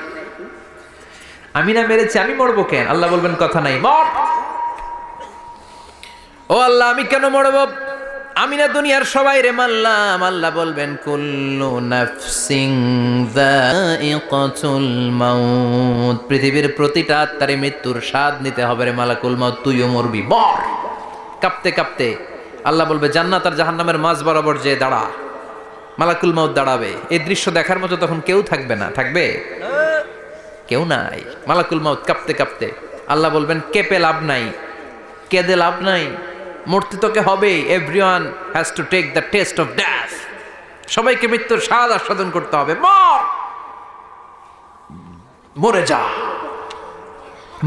আমি না মেরেছি, আমি মরবো কেন? আল্লাহ বলবেন কথা নাই, মর। ও আল্লাহ আমি কেন মরব? আমি না দুনিয়ার সবাই রে মারলাম। আল্লাহ বলবেন কুল্লু নাফসিন যায়িকাতুল মাউত, পৃথিবীর প্রতিটা আত্মারে মৃত্যুর স্বাদ নিতে হবে রে মালাকুল মাউত, তুইও মরবি, মর। কাঁপতে কাঁপতে আল্লাহ বলবে জান্নাত আর জাহান্নামের মাঝ বরাবর যে দাঁড়া। মালাকুল মাউত দাঁড়াবে, এই দৃশ্য দেখার মতো তখন কেউ থাকবে না, থাকবে কেউ নাই। মালাকুল মাউত কাঁপতে কাঁপতে আল্লাহ বলবেন কেঁপে লাভ নাই, কেঁদে লাভ নাই, মরতে তোকে হবে। Everyone has to take the test of death, সবাইকে মৃত্যুর স্বাদ আস্বাদন করতে হবে, মর, মরে যা।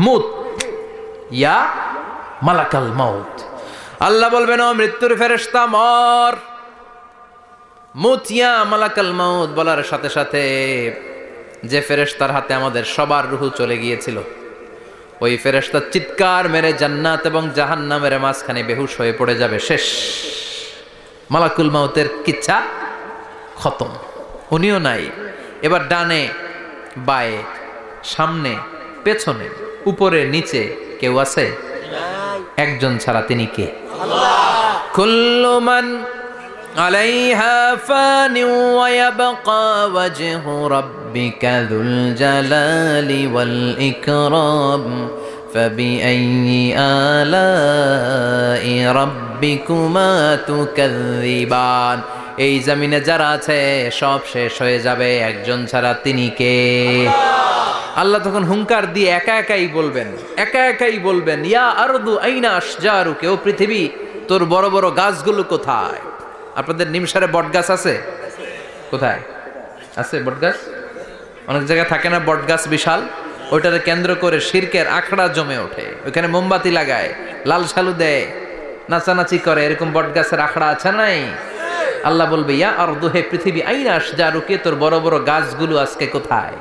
মুত ইয়া মালাকাল মাউত। আল্লাহ বলবেন ও মৃত্যুর ফেরেশতা মর। মুত ইয়া মালাকাল মাউত বলার সাথে সাথে যে ফেরেশতার হাতে আমাদের সবার রূহ চলে গিয়েছিল, ওই ফেরেশতা চিৎকার মেরে জান্নাত এবং জাহান্নামের মাঝখানে বেহুশ হয়ে পড়ে যাবে, শেষ। মালাকুল মাউতের কিচ্ছা খতম, উনিও নাই। এবার ডানে বায়ে সামনে পেছনে উপরে নিচে কেউ আছে? একজন ছাড়া, তিনি কে? কুল্লু মান আলাইহা ফানি ওয়া ইয়াবকা ওয়াজহু রাব্বিকা যুল জালালি ওয়াল ইকরাম ফাবিআইয়ি আলাই রাব্বিকুমা তুকাযযিবান। এই জমিনে যারা আছে সব শেষ হয়ে যাবে, একজন ছাড়া, তিনি কে? আল্লাহ তখন হুঙ্কার দিয়ে একা একাই বলবেন, একা একাই বলবেন ইয়া আরদু আইনা আশজারুকা, ও পৃথিবী তোর বড় বড় গাছগুলো কোথায়? আপনাদের নিমসারে বট গাছ আছে? কোথায় আছে বট গাছ? অনেক জায়গায় থাকে না বট গাছ বিশাল, ওইটারে কেন্দ্র করে শিরকের আখড়া জমে ওঠে, ওইখানে মোমবাতি লাগায়, লাল সালু দেয়, নাচানাচি করে, এরকম বট গাছের আখড়া আছে নাই? আল্লাহ বলবে ইয়া আরদু, হে পৃথিবী, আইনা আশজারুকা, তোর বড় বড় গাছগুলো আজকে কোথায়?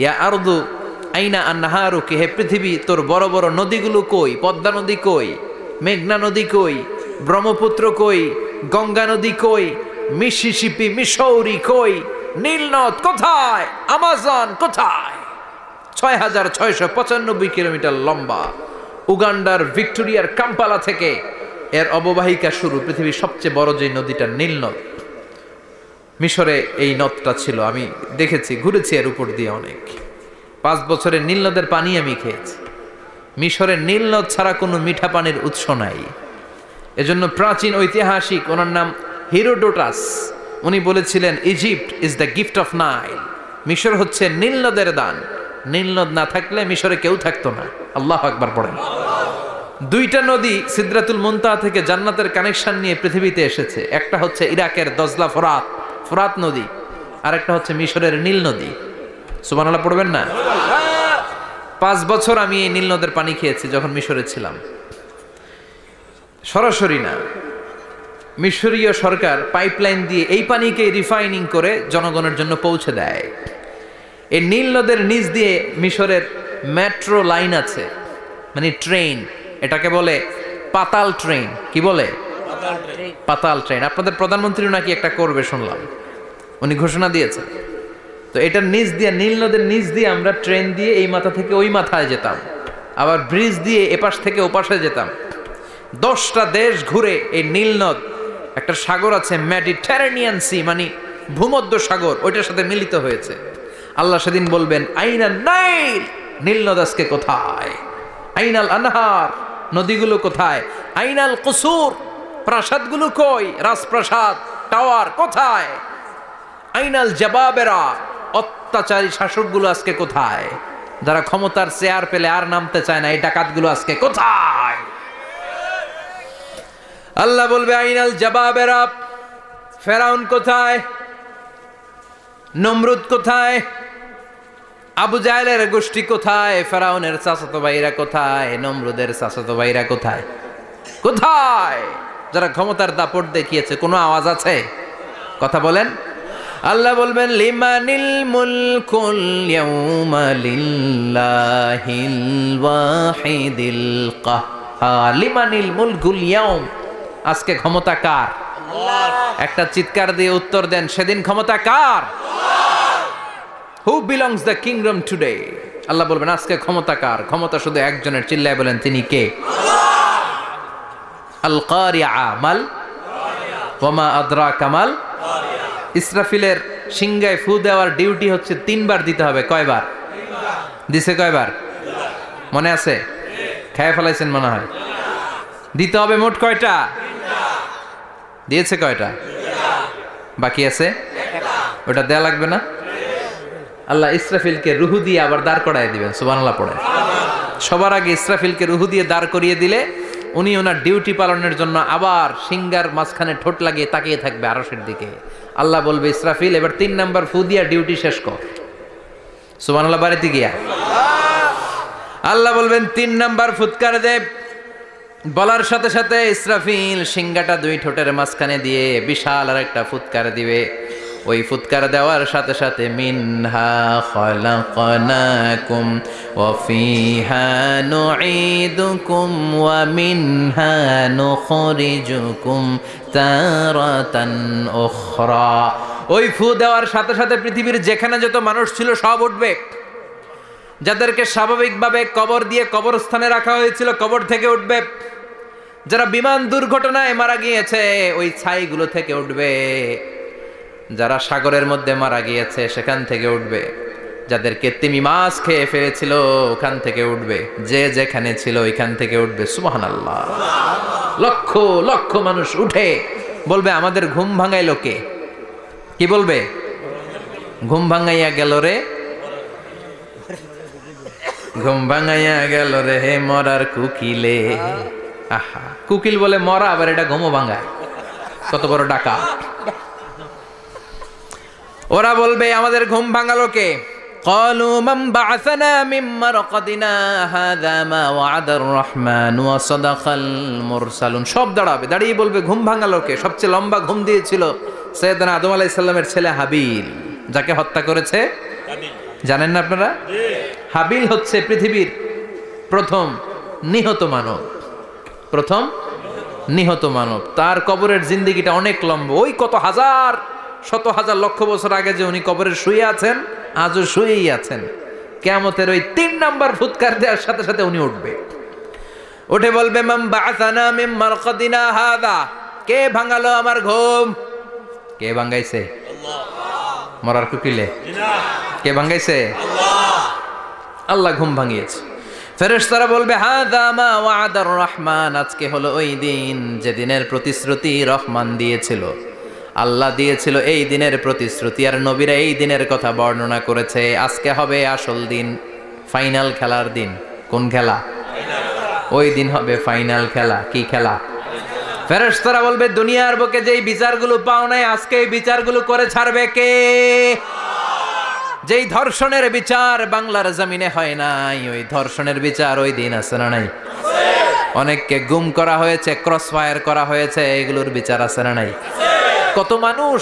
ইয়া আরদু আইনা আনহারুকা, হে পৃথিবী তোর বড় বড় নদীগুলো কই? পদ্মা নদী কই? মেঘনা নদী কই? ব্রহ্মপুত্র কই? গঙ্গা নদী কই? মিসিসিপি, মিসৌরি কই? নীল নদ কোথায়? আমাজন কোথায়? ৬,৬৯৫ কিলোমিটার লম্বা, উগান্ডার ভিক্টোরিয়ার কাম্পালা থেকে এর অববাহিকা শুরু। পৃথিবীর সবচেয়ে বড় যে নদীটা নীল নদ, মিশরে এই নদটা ছিল, আমি দেখেছি, ঘুরেছি এর উপর দিয়ে অনেক। 5 বছরের নীল নদের পানি আমি খেয়েছি। মিশরের নীল নদ ছাড়া কোনো মিঠা পানির উৎস নাই। এজন্য প্রাচীন ঐতিহাসিক, ওনার নাম হিরোডোটাস, উনি বলেছিলেন Egypt is the gift of Nile, মিশর হচ্ছে নীল নদের দান। নীল নদ না থাকলে মিশরে কেউ থাকতো না। আল্লাহু আকবার পড়েন। 2টা নদী সিদরাতুল মুনতাহা থেকে জান্নাতের কানেকশন নিয়ে পৃথিবীতে এসেছে। একটা হচ্ছে ইরাকের দজলা ফোরাত, ফোরাত নদী, আর একটা হচ্ছে মিশরের নীল নদী। সুবহানাল্লাহ পড়বেন না? 5 বছর আমি এই নীল নদের পানি খেয়েছি যখন মিশরে ছিলাম। সরাসরি না, মিশরীয় সরকার পাইপলাইন দিয়ে এই পানিকে রিফাইনিং করে জনগণের জন্য পৌঁছে দেয়। এই নীল নদের নিচ দিয়ে মিশরের মেট্রো লাইন আছে, মানে ট্রেন, এটাকে বলে পাতাল ট্রেন। কি বলে? পাতাল ট্রেন। আপনাদের প্রধানমন্ত্রী নাকি একটা করবে শুনলাম, উনি ঘোষণা দিয়েছে। তো এটার নিচ দিয়ে, নীল নদের নিচ দিয়ে আমরা ট্রেন দিয়ে এই মাথা থেকে ওই মাথায় যেতাম, আবার ব্রিজ দিয়ে এপাশ থেকে ওপাশে যেতাম। 10টা দেশ ঘুরে এই নীল নদ, একটা সাগর আছে মেডিটেরেনিয়ান সি, মানে ভূমধ্য সাগর, ওইটার সাথে মিলিত হয়েছে। আল্লাহ সেদিন বলবেন আইনা নাইল, নীল নদ আজকে কোথায়? আইনাল আনহার, নদীগুলো কোথায়? আইনাল কুসুর, প্রাসাদগুলো কই? রাজপ্রাসাদ, টাওয়ার কোথায়? আইনাল জাবাবেরা, অত্যাচারী শাসকগুলো আজকে কোথায়? যারা ক্ষমতার চেয়ার পেলে আর নামতে চায় না, এই ডাকাতগুলো আজকে কোথায়? আল্লাহ বলবে আইনাল জাবাবেরা, ফেরাউন কোথায়? নমরুদ কোথায়? আবু জাহেলের গোষ্ঠী কোথায়? ফেরাউনের চাচাতো ভাইরা কোথায়? নমরুদের চাচাতো ভাইরা কোথায়? কোথায়? যারা ক্ষমতার দাপট দেখিয়েছে, কোনো আওয়াজ আছে? কথা বলেন। আল্লাহ বলবেন লিমানিল মুলকুল ইয়াউমা লিল্লাহিল ওয়াহিদিল কাহ্হার। লিমানিল মুলকুল ইয়াউম, আজকে ক্ষমতা কার? একটা চিৎকার দিয়ে উত্তর দেন, সেদিন ক্ষমতা কার? Who belongs the kingdom today? আল্লাহ বলবেন আজকে ক্ষমতা কার? ক্ষমতা শুধু একজনের, চিল্লায় বলেন তিনি কে? আল কারিআ মাল ওয়া মা আদরাকা মাল। ইসরাফিলের সিংহায় ফু দেওয়ার ডিউটি হচ্ছে 3 বার দিতে হবে। কয়বার দিছে? কয়বার মনে আছে? খেয়ে ফেলাইছেন মনে হয়। দিতে হবে মোট কয়টা? দিয়েছে কয়টা? বাকি আছে ওটা দেয়া লাগবে না? আল্লাহ ইসরাফিলকে রুহু দিয়ে আবার দাঁড় করায় দিবেন। সুবহানাল্লাহ পড়েন। সবার আগে ইসরাফিলকে রুহু দিয়ে দাঁড় করিয়ে দিলে উনি ওনার ডিউটি পালনের জন্য আবার সিংহার মাঝখানে ঠোঁট লাগিয়ে তাকিয়ে থাকবে আরশের দিকে। আল্লাহ বলবে ইসরাফিল এবার 3 নাম্বার ফু দিয়া ডিউটি শেষ কর। সুবহানাল্লাহ বাড়িতে গিয়া আল্লাহ বলবেন 3 নাম্বার ফুৎকার দে। বলার সাথে সাথে ইসরাফিল সিংহাটা 2 ঠোঁটের মাঝখানে দিয়ে বিশাল আর একটা ফুৎকার দিবে। ওই ফুৎকার দেওয়ার সাথে সাথে মিনহা খলাকনাকুম ওয়া ফিহা নুঈদুকুম ওয়া মিনহা নুখরিজুকুম তারাতান উখরা। ওই ফু দেওয়ার সাথে সাথে পৃথিবীর যেখানে যত মানুষ ছিল সব উঠবে। যাদেরকে স্বাভাবিকভাবে কবর দিয়ে কবরস্থানে রাখা হয়েছিল কবর থেকে উঠবে। যারা বিমান দুর্ঘটনায় মারা গিয়েছে ওই ছাইগুলো থেকে উঠবে। যারা সাগরের মধ্যে মারা গিয়েছে সেখান থেকে উঠবে। যাদেরকে তিমি মাছ খেয়ে ফেলেছিল ওখান থেকে উঠবে। যে যেখানে ছিল ওইখান থেকে উঠবে। সুবহানাল্লাহ। লক্ষ লক্ষ মানুষ উঠে বলবে আমাদের ঘুম ভাঙাইলো কে? কি বলবে? ঘুম ভাঙাইয়া গেল রে, ঘুম ভাঙাইয়া গেল রে হে মরার কুকিলে। আহা, কুকিল বলে মরা, আবার এটা ঘুমো ভাঙায়। কত বড় ডাকা! ওরা বলবে আমাদের ঘুম ভাঙালো কে? ক্বালু মান বা'আসানা মিন মারকাদিনা হাযা মা ওয়া'আদার রহমান ওয়া সাদাকাল মুরসালুন। সব দাঁড়াবে, দাঁড়িয়ে বলবে ঘুম ভাঙালো কে? সবচেয়ে লম্বা ঘুম দিয়েছিল সাইয়েদনা আদম আলাইহিস সালামের ছেলে হাবিল, যাকে হত্যা করেছে হাবিল। জানেন না আপনারা? হাবিল হচ্ছে পৃথিবীর প্রথম নিহত মানব। প্রথম নিহত মানব। তার কবরের জিন্দেগিটা অনেক লম্বা। ওই কত হাজার, শত হাজার, লক্ষ বছর আগে যে উনি কবরে শুয়ে আছেন, আজও শুয়েই আছেন। কিয়ামতের ওই 3 নাম্বার ফুৎকার দেওয়ার সাথে সাথে উনি উঠবে। উঠে বলবে মান বা'আসানা মিন মারকাদিনা হাযা। কে ভাঙালো আমার ঘুম? কে ভাঙাইছে? আল্লাহ। মরার কুকিলে কে ভাঙাইছে? আল্লাহ। আল্লাহ ঘুম ভাঙিয়েছে। ফেরেশতারা বলবে হাযা মা ওয়া'আদার রহমান। আজকে হলো ওই দিন যেদিনের প্রতিশ্রুতি রহমান দিয়েছিল, আল্লাহ দিয়েছিল। এই দিনের প্রতিশ্রুতি আর নবীরা এই দিনের কথা বর্ণনা করেছে। আজকে হবে আসল দিন, ফাইনাল খেলার দিন। কোন খেলা? ওই দিন হবে ফাইনাল খেলা। কি খেলা? ফেরেশতারা বলবে দুনিয়ার বুকে যেই বিচারগুলো পাও নাই, আজকে এই বিচারগুলো করে ছাড়বে কে? যেই ধর্ষণের বিচার বাংলার জমিনে হয় নাই, ওই ধর্ষণের বিচার ওই দিন আছে না নাই? অনেককে গুম করা হয়েছে, ক্রস ফায়ার করা হয়েছে, এগুলোর বিচার আছে না নাই? কত মানুষ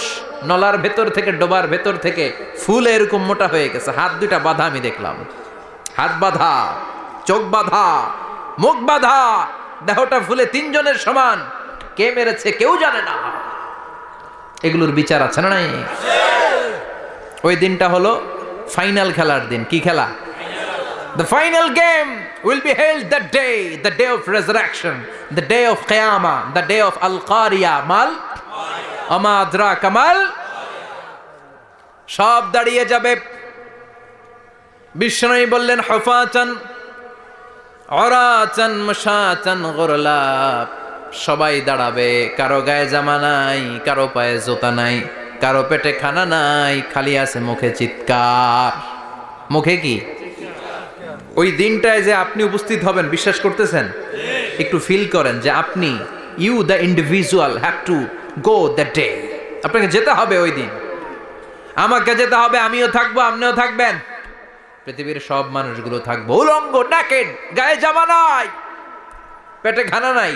নলার ভেতর থেকে, ডোবার ভেতর থেকে ফুলে এরকম মোটা হয়ে গেছে। হাত 2টা বাঁধা আমি দেখলাম। হাত বাঁধা, চোখ বাঁধা, মুখ বাঁধা, দেহটা ফুলে 3 জনের সমান। কে মেরেছে কেউ জানে না। এগুলোর বিচার আছে না নাই? ওই দিনটা হলো ফাইনাল খেলার দিন। কি খেলা? The final game will be held that day, the day of resurrection, the day of Qiyamah, the day of Al-Qariya mal আমা আদরাকা মাল। সব দাঁড়িয়ে যাবে। বিষ্ণু বললেন হুফাতান উরাতান মুশাতান গুরলা। সবাই দাঁড়াবে। কারো গায়ে জামা নাই, কারো পায়ে জুতা নাই, কারো পেটে খানা নাই, খালি আছে মুখে চিৎকার। মুখে কি? ওই দিনটায় যে আপনি উপস্থিত হবেন, বিশ্বাস করতেছেন? একটু ফিল করেন যে আপনি, you the individual have to go that day. আপনাকে যেতে হবে ওই দিন। আমাকে যেতে হবে, আমিও থাকবো, আপনিও থাকবেন। পৃথিবীর সব মানুষগুলো থাকবো উলঙ্গ, নাকেড, গায়ে জামা নাই, পেটে খানা নাই,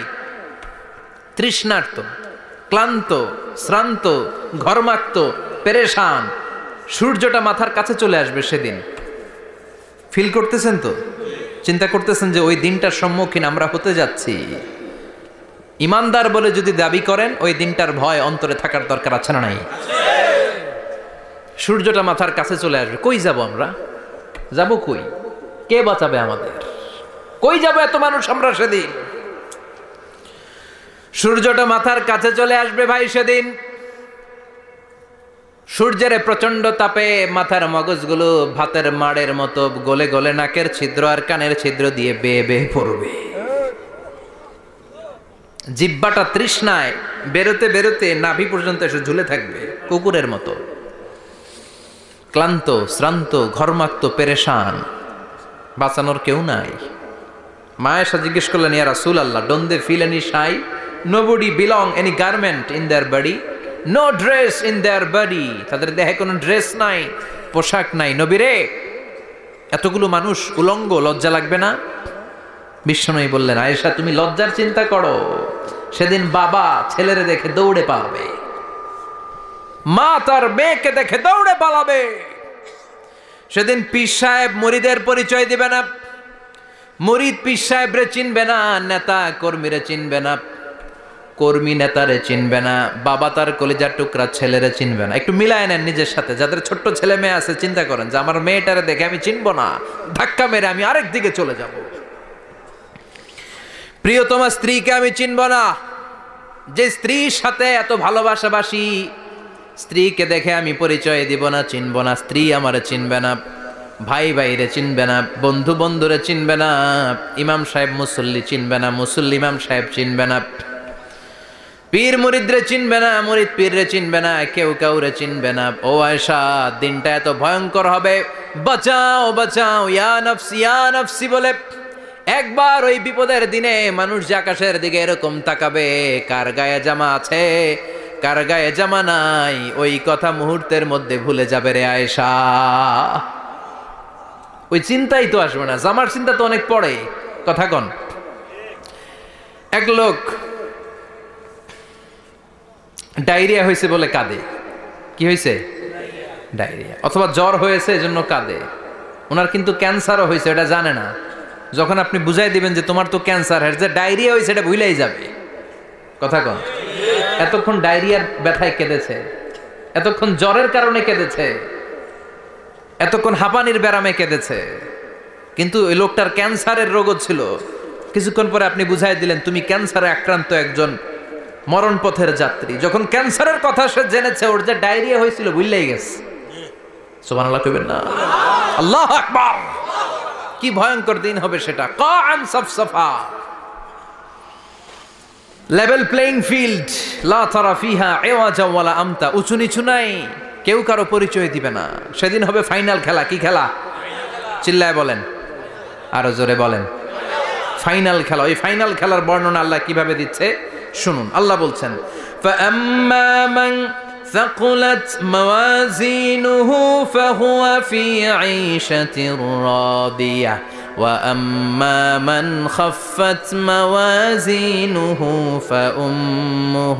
তৃষ্ণার্ত, ক্লান্ত, শ্রান্ত, ঘর্মাক্ত, পেরেশান। সূর্যটা মাথার কাছে চলে আসবে সেদিন। ফিল করতেছেন তো? চিন্তা করতেছেন যে ওই দিনটার সম্মুখীন আমরা হতে যাচ্ছি। ইমানদার বলে যদি দাবি করেন, ওই দিনটার ভয় অন্তরে থাকার দরকার আছে না নাই? সূর্যটা মাথার কাছে চলে আসবে, কই যাব আমরা? যাব কই? কে বাঁচাবে আমাদের? কই যাব এত মানুষ আমরা সেদিন? সূর্যটা মাথার কাছে চলে আসবে ভাই সেদিন। সূর্যের প্রচন্ড তাপে মাথার মগজগুলো ভাতের মাড়ের মতো গলে গলে নাকের ছিদ্র আর কানের ছিদ্র দিয়ে বেয়ে বেয়ে পড়বে। জিহ্বাটা তৃষ্ণায় বেরোতে বেরোতে নাভি পর্যন্ত এসে ঝুলে থাকবে কুকুরের মতো। ক্লান্ত, শ্রান্ত, ঘর্মাক্ত, পেরেশান, বাঁচানোর কেউ নাই। মা আয়েশা জিজ্ঞেস করলেন, ইয়া রাসূলুল্লাহ, don't they feel any shy? Nobody belong any garment in their body, no dress in their body. তাদের দেহে কোনো ড্রেস নাই, পোশাক নাই। নবীরে, এতগুলো মানুষ উলঙ্গ, লজ্জা লাগবে না? বিশ্বনবী বললেন, আয়েশা তুমি লজ্জার চিন্তা করো, সেদিন বাবা ছেলেরে দেখে দৌড়ে পালাবে, মা তার মেয়েকে দেখে দৌড়ে পালাবে। সেদিন পীর সাহেব মুরিদের পরিচয় দিবে না, মুরিদ পীর সাহেবরে চিনবে না, নেতা কর্মীরে চিনবে না, কর্মী নেতারে চিনবে না, বাবা তার কলিজার টুকরা ছেলেরে চিনবে না। একটু মিলায় নেন নিজের সাথে। যাদের ছোট্ট ছেলে মেয়ে আছে, চিন্তা করেন যে আমার মেয়েটারে দেখে আমি চিনবো না, ধাক্কা মেরে আমি আরেক দিকে চলে যাব। প্রিয়তমা স্ত্রীকে আমি চিনব না, যে স্ত্রীর সাথে এত ভালোবাসাবাসি, স্ত্রীকে দেখে আমি পরিচয় দিব না, চিনব না। স্ত্রী আমারে চিনবে না, ভাই ভাইরে চিনবে না, বন্ধু বন্ধুরে চিনবে না, ইমাম সাহেব মুসল্লি চিনবে না, মুসল্লি ইমাম সাহেব চিনবে না, পীর মুরিদরে চিনবে না, মুরিদ পীররে চিনবে না, কেউ কাউরে চিনবে না। ও আয়েশা, দিনটা এত ভয়ঙ্কর হবে, বাঁচাও বাঁচাও, ইয়া নফসি ইয়া নফসি বলে একবার ওই বিপদের দিনে মানুষ যে আকাশের দিকে এরকম তাকাবে, কার গায়ে জামা আছে কার গায়ে জামা নাই, ওই কথা মুহূর্তের মধ্যে ভুলে যাবে রে আয়েশা। ওই চিন্তাই তো আসবে না, জামার চিন্তা তো অনেক পরে। কথা কন। এক লোক ডায়রিয়া হয়েছে বলে কাঁদে। কি হয়েছে? ডায়রিয়া। অথবা জ্বর হয়েছে এজন্য কাঁদে। ওনার কিন্তু ক্যান্সারও হয়েছে, এটা জানে না। যখন আপনি বুঝাই দিবেন যে তোমার তো ক্যান্সার, যে ডায়রিয়া হয়েছে এটা ভুলেই যাবে। কথা কন। এতক্ষণ ডায়রিয়ার ব্যথায় কেঁদেছে, এতক্ষণ জ্বরের কারণে কেঁদেছে, এতক্ষণ হাঁপানির ব্যারামে কেঁদেছে, কিন্তু ওই লোকটার ক্যান্সারের রোগও ছিল। কিছুক্ষণ পরে আপনি বুঝাই দিলেন তুমি ক্যান্সারে আক্রান্ত একজন মরণ পথের যাত্রী। যখন ক্যান্সারের কথা সে জেনেছে, ওর যে ডায়রিয়া হয়েছিল ভুলেই গেছে। সুবহানাল্লাহ কইবেন না? আল্লাহু আকবার। কি ভয়ঙ্কর দিন হবে সেটা। কাআন সাফসাফা, লেভেল প্লেইং ফিল্ড, লা তারা ফিহা ইওয়াজা ওয়ালা আমতা। উঁচু নিচু নাই, কেউ কারো পরিচয় দিবে না। সেদিন হবে ফাইনাল খেলা। কি খেলা? চিল্লায় বলেন, আরো জোরে বলেন। ফাইনাল খেলা। ওই ফাইনাল খেলার বর্ণনা আল্লাহ কিভাবে দিচ্ছে শুনুন। আল্লাহ বলছেন, ফাআম্মা মান ثقلت موازينه فهو في عيشة راضية وأما من خفت موازينه فأمه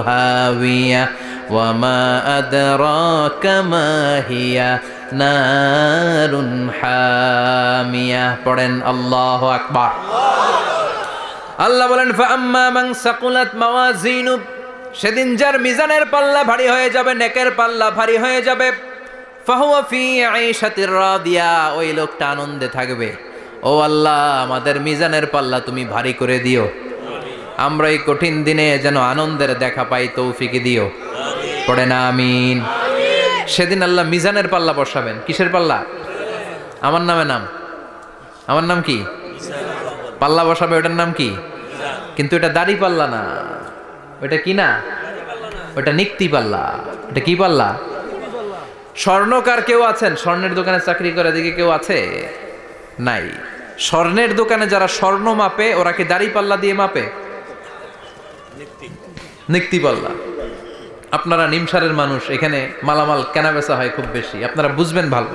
هاوية وما أدراك ما هي نار حامية. পড়েন আল্লাহু আকবার। আল্লাহ বলেন, ফাআম্মা মান সাকুলাত মাওয়াজিনু, সেদিন যার মিজানের পাল্লা ভারী হয়ে যাবে, নেকের পাল্লা ভারী হয়ে যাবে, ফাহুয়া ফি আইশাতির রাদিয়া, ওই লোকটা আনন্দে থাকবে। ও আল্লাহ, আমাদের মিজানের পাল্লা তুমি ভারী করে দিও, আমরা এই কঠিন দিনে যেন আনন্দের দেখা পাই, তৌফিক দিও। পড়ে না আমিন। সেদিন আল্লাহ মিজানের পাল্লা বসাবেন। কিসের পাল্লা? আমার নামে নাম। আমার নাম কি? পাল্লা বসাবে, ওটার নাম কি? কিন্তু এটা দাড়ি পাল্লা না, ওটা কি না, ওটা নিক্তি পাল্লা। এটা কি পাল্লা? স্বর্ণকার কেউ আছেন? স্বর্ণের দোকানে চাকরি করে দিকে কেউ আছে? নাই। স্বর্ণের দোকানে যারা স্বর্ণ মাপে, ওরা কি দাড়ি পাল্লা দিয়ে মাপে? নিক্তি পাল্লা। আপনারা নিমসারের মানুষ, এখানে মালামাল কেনা বেচা হয় খুব বেশি, আপনারা বুঝবেন ভালো।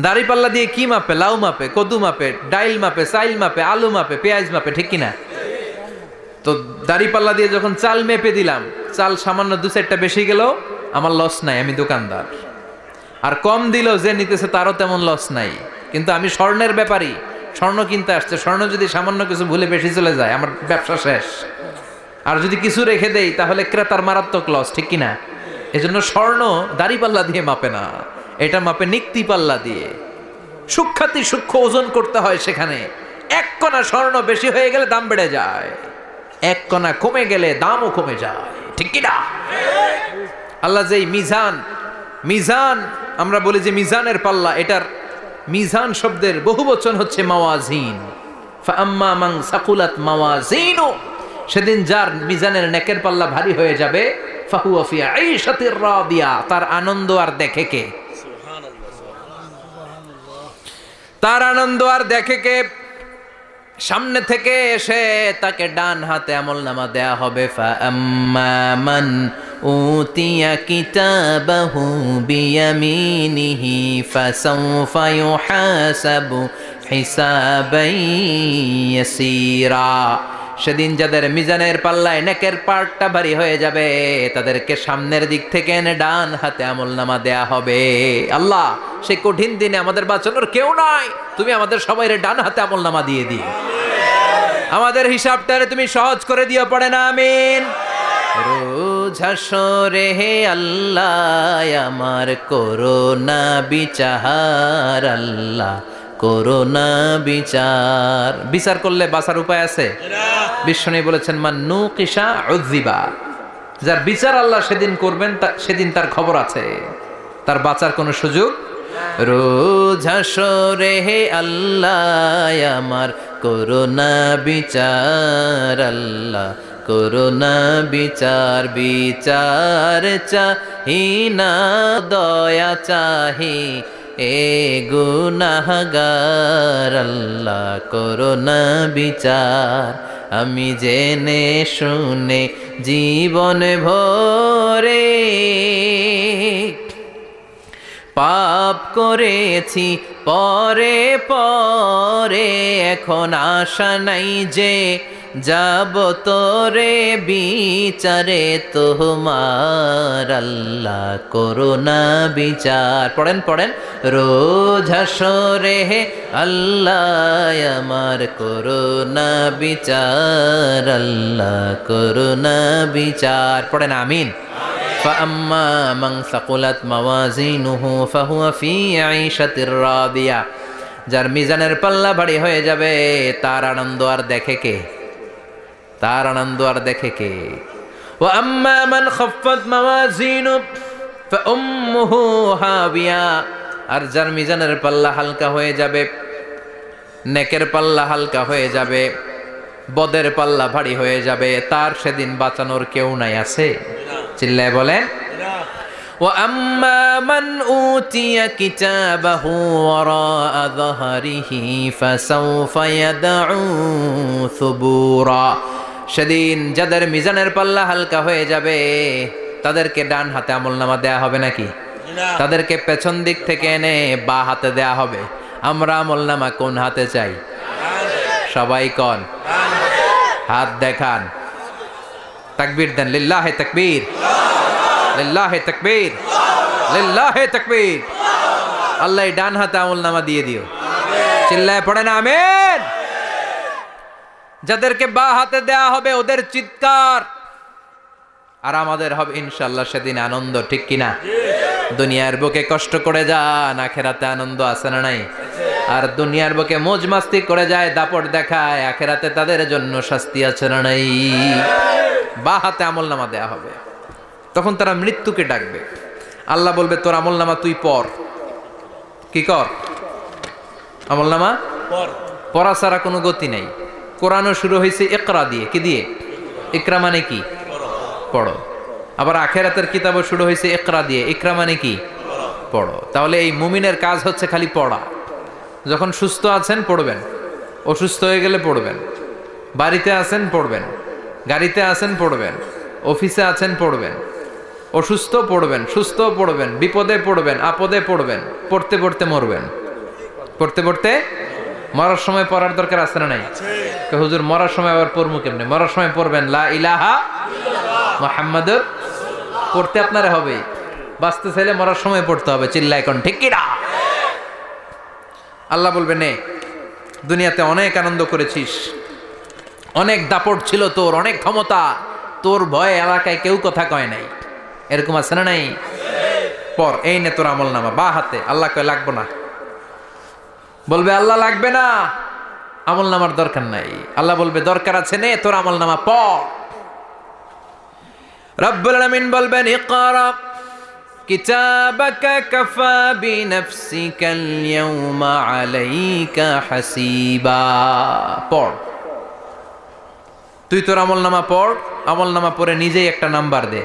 দাড়ি পাল্লা দিয়ে কি মাপে? লাউ মাপে, কদু মাপে, ডাইল মাপে, চাইল মাপে, আলু মাপে, পেঁয়াজ মাপে, ঠিক কিনা? তো দাড়ি পাল্লা দিয়ে যখন চাল মেপে দিলাম, চাল সামান্য 2-4টা বেশি গেল, আমার লস নাই, আমি দোকানদার। আর কম দিল যে নিতেছে তারও তেমন লস নাই। কিন্তু আমি স্বর্ণের ব্যাপারী, স্বর্ণ কিনতে আসছে, স্বর্ণ যদি সামান্য কিছু ভুলে বেশি চলে যায় আমার ব্যবসা শেষ। আর যদি কিছু রেখে দেই তাহলে ক্রেতার মারাত্মক লস, ঠিক কিনা? এজন্য স্বর্ণ দাড়ি পাল্লা দিয়ে মাপে না, এটা মাপে নিক্তি পাল্লা দিয়ে। সূক্ষ্মাতি সূক্ষ্ম ওজন করতে হয় সেখানে। 1 কণা স্বর্ণ বেশি হয়ে গেলে দাম বেড়ে যায়, 1 কণা কমে গেলে দামও কমে যায়, ঠিক কিনা? আল্লাহ যে মিজান আমরা বলি যে মিজানের পাল্লা, এটার মিজান শব্দের বহুবচন হচ্ছে মাওয়াজিন। ফাআম্মা মান সাকুলাত মাওয়াজিনু, সেদিন যার মিজানের নেকের পাল্লা ভারী হয়ে যাবে, ফাহুয়া ফি আইশাতির রাদিয়া, তার আনন্দ আর দেখে কে? তার আনন্দ আর দেখে কে? সামনে থেকে এসে তাকে ডান হাতে আমলনামা দেয়া হবে। ফাআম্মা মান উতিয়া কিতাবাহু বিয়ামিনিহি ফাসাউফা ইউহাসাবু হিসাবান ইয়াসীরা। সেদিন যাদের মিজানের পাল্লায় নেকের পার্টটা ভারী হয়ে যাবে, তাদেরকে সামনের দিক থেকে এনে ডান হাতে আমলনামা দেয়া হবে। আল্লাহ, সেই কঠিন দিনে আমাদের বাঁচানোর কেউ নাই, তুমি আমাদের সবাইরে ডান হাতে আমলনামা দিয়ে দিও, আমাদের হিসাবটারে তুমি সহজ করে দিও, পড়ে না আমিন। রোজ হাসরে হে আল্লাহ আমার করোনা বিচার, আল্লাহ করোনা বিচার। বিচার করলে বাঁচার উপায় আছে? বিশ্বনবী বলেছেন মান নুকিশা উযিবা, যার বিচার আল্লাহ সেদিন করবেন, সেদিন তার খবর আছে, তার বাঁচার কোনো সুযোগ। রোজ হাসরে হে আল্লাহ আমার করোনা বিচার, আল্লাহ করোনা বিচার। বিচার চাহি না দয়া চাহি এ গুনাহগার, আল্লাহ করোনা বিচার। আমি জেনে শুনে জীবন ভরে পাপ করেছি পরে পরে, এখন আশা নাই যে যাব তোরে বিচারে তোমার, আল্লাহ করোনা বিচার। পড়েন রোজ হাসরে হে আল্লাহ আমার করোনা বিচার, আল্লাহ করোনা বিচার। পড়েন আমিন। فأما من ثقلت موازينه فهو في عيشة راضية, যার মিজানের পাল্লা ভারী হয়ে যাবে, তার আনন্দ আর দেখে কে? তার আনন্দ আর দেখে কে? وأما من خفت موازينه فأمه هاوية, আর যার মিজানের পাল্লা হালকা হয়ে যাবে, নেকের পাল্লা হালকা হয়ে যাবে, বদের পাল্লা ভারী হয়ে যাবে, তার সেদিন বাঁচানোর কেউ নাই। আছে? চিল্লায় বলেন। وَأَمَّا مَنْ أُوتِيَ كِتَابَهُ وَرَاءَ ظَهْرِهِ فَسَوْفَ يَدْعُو ثُبُورًا, সেদিন যাদের মিজানের পাল্লা হালকা হয়ে যাবে, তাদেরকে ডান হাতে আমলনামা দেয়া হবে নাকি? তাদেরকে পেছন দিক থেকে এনে বা হাতে দেয়া হবে। আমরা আমলনামা কোন হাতে চাই? সবাই কোন হাত দেখান, তাকবীর দেন, লিল্লাহে তাকবীর, লিল্লাহে তাকবীর, লিল্লাহে তাকবীর। আল্লাহ ডান হাতে আমলনামা দিয়ে দিও, চিল্লায় পড়েন আমিন। যাদেরকে বা হাতে দেয়া হবে ওদের চিৎকার, আর আমাদের হবে ইনশাআল্লাহ সেদিন আনন্দ, ঠিক কিনা? দুনিয়ার বুকে কষ্ট করে যান, আখেরাতে আনন্দ আছে না নাই? আর দুনিয়ার বুকে মौज মাস্তি করে যায়, দাপট দেখায়, আখেরাতে তাদের জন্য শাস্তি আছে না নাই? বা হাতে আমলনামা দেয়া হবে। তখন তারা মৃত্যুকে ডাকবে, আল্লাহ বলবে তোর আমলনামা তুই পড়। কি কর? আমলনামা পড়া ছাড়া কোনো গতি নেই। কোরআনও শুরু হয়েছে ইকরা দিয়ে। কি দিয়ে? ইকরা মানে কি? পড়ো। আবার আখেরাতের কিতাবও শুরু হয়েছে ইকরা দিয়ে। ইকরা মানে কি? পড়ো। তাহলে এই মুমিনের কাজ হচ্ছে খালি পড়া। যখন সুস্থ আছেন পড়বেন, অসুস্থ হয়ে গেলে পড়বেন, বাড়িতে আছেন পড়বেন, গাড়িতে আছেন পড়বেন, অফিসে আছেন পড়বেন, অসুস্থ পড়বেন, সুস্থ পড়বেন, বিপদে পড়বেন, আপদে পড়বেন, পড়তে পড়তে মরবেন, পড়তে পড়তে মরার সময় পড়ার দরকার আছে না নাই? হুজুর মরার সময় আবার পড়বো কেমনে? মরার সময় পড়বেন লা ইলাহা মুহাম্মাদুর, পড়তে আপনারা হবে, বাঁচতে চাইলে মরার সময় পড়তে হবে। চিল্লা এখন ঠিক কিনা? আল্লাহ বলবে নে, দুনিয়াতে অনেক আনন্দ করেছিস, অনেক দাপট ছিল তোর, অনেক ক্ষমতা, তোর ভয়ে এলাকায় কেউ কথা কয় নাই, এরকম আছে না নাই? পর এই নে তোর আমল নামা বা হাতে। আল্লাহ কয় লাগবো না, বলবে আল্লাহ লাগবে না, আমল নামার দরকার নাই। আল্লাহ বলবে দরকার আছে, নে তোর আমল নামা পড়। রব্বুল আলামিন বলবেন ইকরা কিতাবাকা কাফা বিনাফসিকাল ইয়াওমা আলাইকা হাসিবা। পড়, তুই তোর আমল নামা পড়, আমল নামা পড়ে নিজেই একটা নাম্বার দে।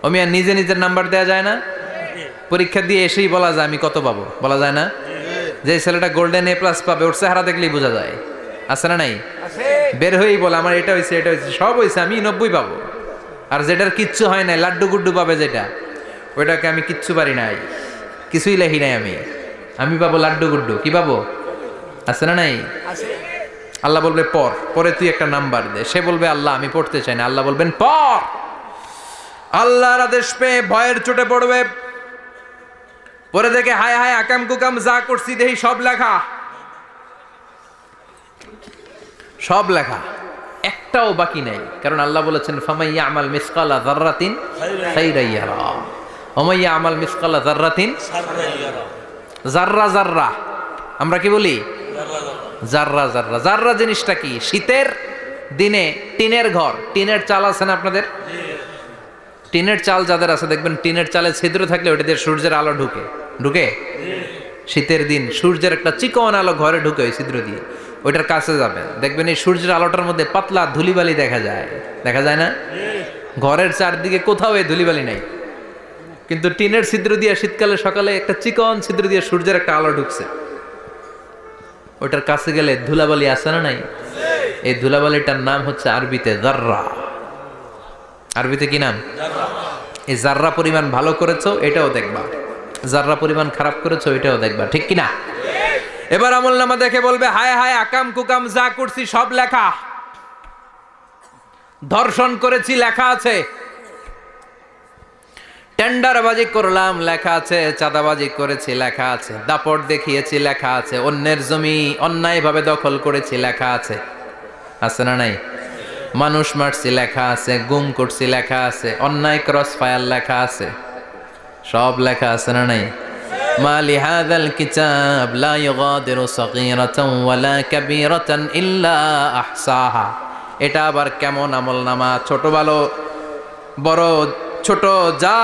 আর নিজে নিজের নাম্বার দেয়া যায় না? পরীক্ষা দিয়ে এসেই বলা যায় আমি কত পাবো, বলা যায় না? যে ছেলেটা গোল্ডেন এ প্লাস পাবে ওর চেহারা দেখলেই বোঝা যায়, আছে না নাই? বের হয়েই বলে আমার এটা হয়েছে, এটা হয়েছে, সব হয়েছে, আমি 90 পাবো। আর যেটার কিচ্ছু হয় নাই, লাড্ডু গুড্ডু পাবে যেটা, ওইটাকে আমি কিচ্ছু পারি নাই, কিছুই লেখি নাই, আমি পাবো লাড্ডু গুড্ডু। কি পাবো? আছে না নাই? আল্লাহ বলবে পড়, পরে তুই একটা নাম্বার দে। সে বলবে আল্লাহ আমি পড়তে চাই না। আল্লাহ বলবেন পড়। আল্লাহর আদেশ পেয়ে ভয়ের চোটে পড়বে, পরে দেখে হায় হায় আকাম কুকাম যা করছি দেখি সব লেখা, সব লেখা, একটাও বাকি নাই। কারণ আল্লাহ বলেছেন ফামাইয়া আমাল মিসকালা যাররাতিন খাইরান ইয়ারা ওয়া মাইয়া আমাল মিসকালা যাররাতিন শাররান ইয়ারা। যাররা যাররা আমরা কি বলি? যাররা যাররা। যাররা জিনিসটা কি? শীতের দিনে টিনের ঘর, টিনের চাল আছে না আপনাদের? টিনের চাল যাদের আছে দেখবেন টিনের চালে ছিদ্র থাকলে ওটা দিয়ে সূর্যের আলো ঢুকে ঢুকে শীতের দিন সূর্যের একটা চিকন আলো ঘরে ঢুকে ওই ছিদ্র দিয়ে, ওইটার কাছে যাবেন দেখবেন এই সূর্যের আলোটার মধ্যে পাতলা ধুলিবালি দেখা যায়, দেখা যায় না? ঘরের চারদিকে কোথাও এই ধুলিবালি নাই, কিন্তু টিনের ছিদ্র দিয়ে শীতকালে সকালে একটা চিকন ছিদ্র দিয়ে সূর্যের একটা আলো ঢুকছে, ওইটার কাছে গেলে ধুলাবালি আছে না নাই? এই ধুলাবালিটার নাম হচ্ছে আরবিতে যাররা। আরবিতে কি নাম? এই যাররা পরিমাণ ভালো করেছো এটাও দেখবা, যাররা পরিমাণ খারাপ করেছো এটাও দেখবা, ঠিক কিনা? এবার আমলনামা দেখে বলবে হায় হায় আকাম কুকাম যা করছি সব লেখা, ধর্ষণ করেছি লেখা আছে, টেন্ডারবাজি করলাম লেখা আছে, চাঁদাবাজি করেছি লেখা আছে, দাপট দেখিয়েছি লেখা আছে, অন্যের জমি অন্যায়ভাবে দখল করেছি লেখা আছে, আছে না নাই? মানুষ মারছি লেখা আছে, গুম করছি লেখা আছে, অন্যায় ক্রস ফায়ার লেখা আছে, সব লেখা আছে না নাই? মা লিহাযাল কিতাব লা ইউগাদিরু সাগীরাতান ওয়ালা কাবীরাতান ইল্লা আহসাহা। এটা আবার কেমন আমলনামা? ছোট ভালো বড় ছোট যা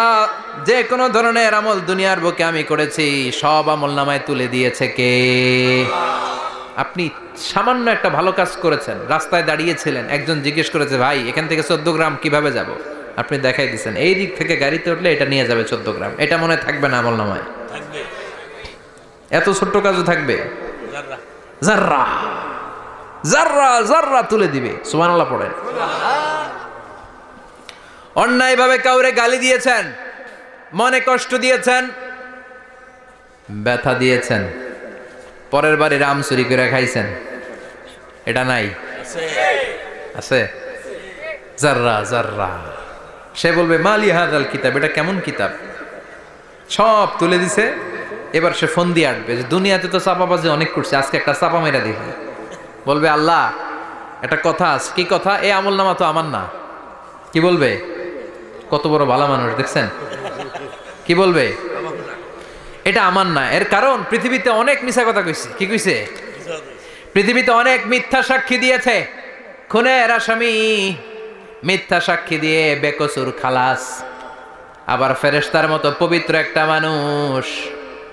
যে কোনো ধরনের আমল দুনিয়ার বুকে আমি করেছি সব আমলনামায় তুলে দিয়েছে কে? আপনি সামান্য একটা ভালো কাজ করেছেন, রাস্তায় দাঁড়িয়েছিলেন, একজন জিজ্ঞেস করেছে ভাই এখান থেকে 14 গ্রাম কিভাবে যাব, আপনি দেখাই দিচ্ছেন এই দিক থেকে গাড়িতে উঠলে এটা নিয়ে যাবে 14 গ্রাম, এটা মনে থাকবে না আমলনামায়? এত ছোট্ট কাজও থাকবে? যাররা যাররা যাররা তুলে দিবে। সুবহানাল্লাহ পড়েন। অন্যায়ভাবে কাউরে গালি দিয়েছেন, মনে কষ্ট দিয়েছেন, ব্যথা দিয়েছেন, পরের বাড়ি রাম চুরি করে খাইছেন, এটা নাই? আছে। যাররা যাররা। সে বলবে মালি হাযাল কিতাব, এটা কেমন কিতাব, সব তুলে দিছে। এবার সে ফোন দিয়ে আটবে যে দুনিয়াতে তো চাপাবাজি অনেক করছে, আজকে একটা চাপা মেরা দেখি। বলবে আল্লাহ একটা কথা আছে। কি কথা? এই আমলনামা তো আমার না। কি বলবে? কত বড় ভালো মানুষ দেখছেন, কি বলবে? এটা আমার না। এর কারণ পৃথিবীতে অনেক মিথ্যা কথা কইছে। কি কইছে? পৃথিবীতে অনেক মিথ্যা সাক্ষী দিয়েছে, খুনের আসামি মিথ্যা সাক্ষী দিয়ে বেকসুর খালাস। আবার ফেরেশতার মতো পবিত্র একটা মানুষ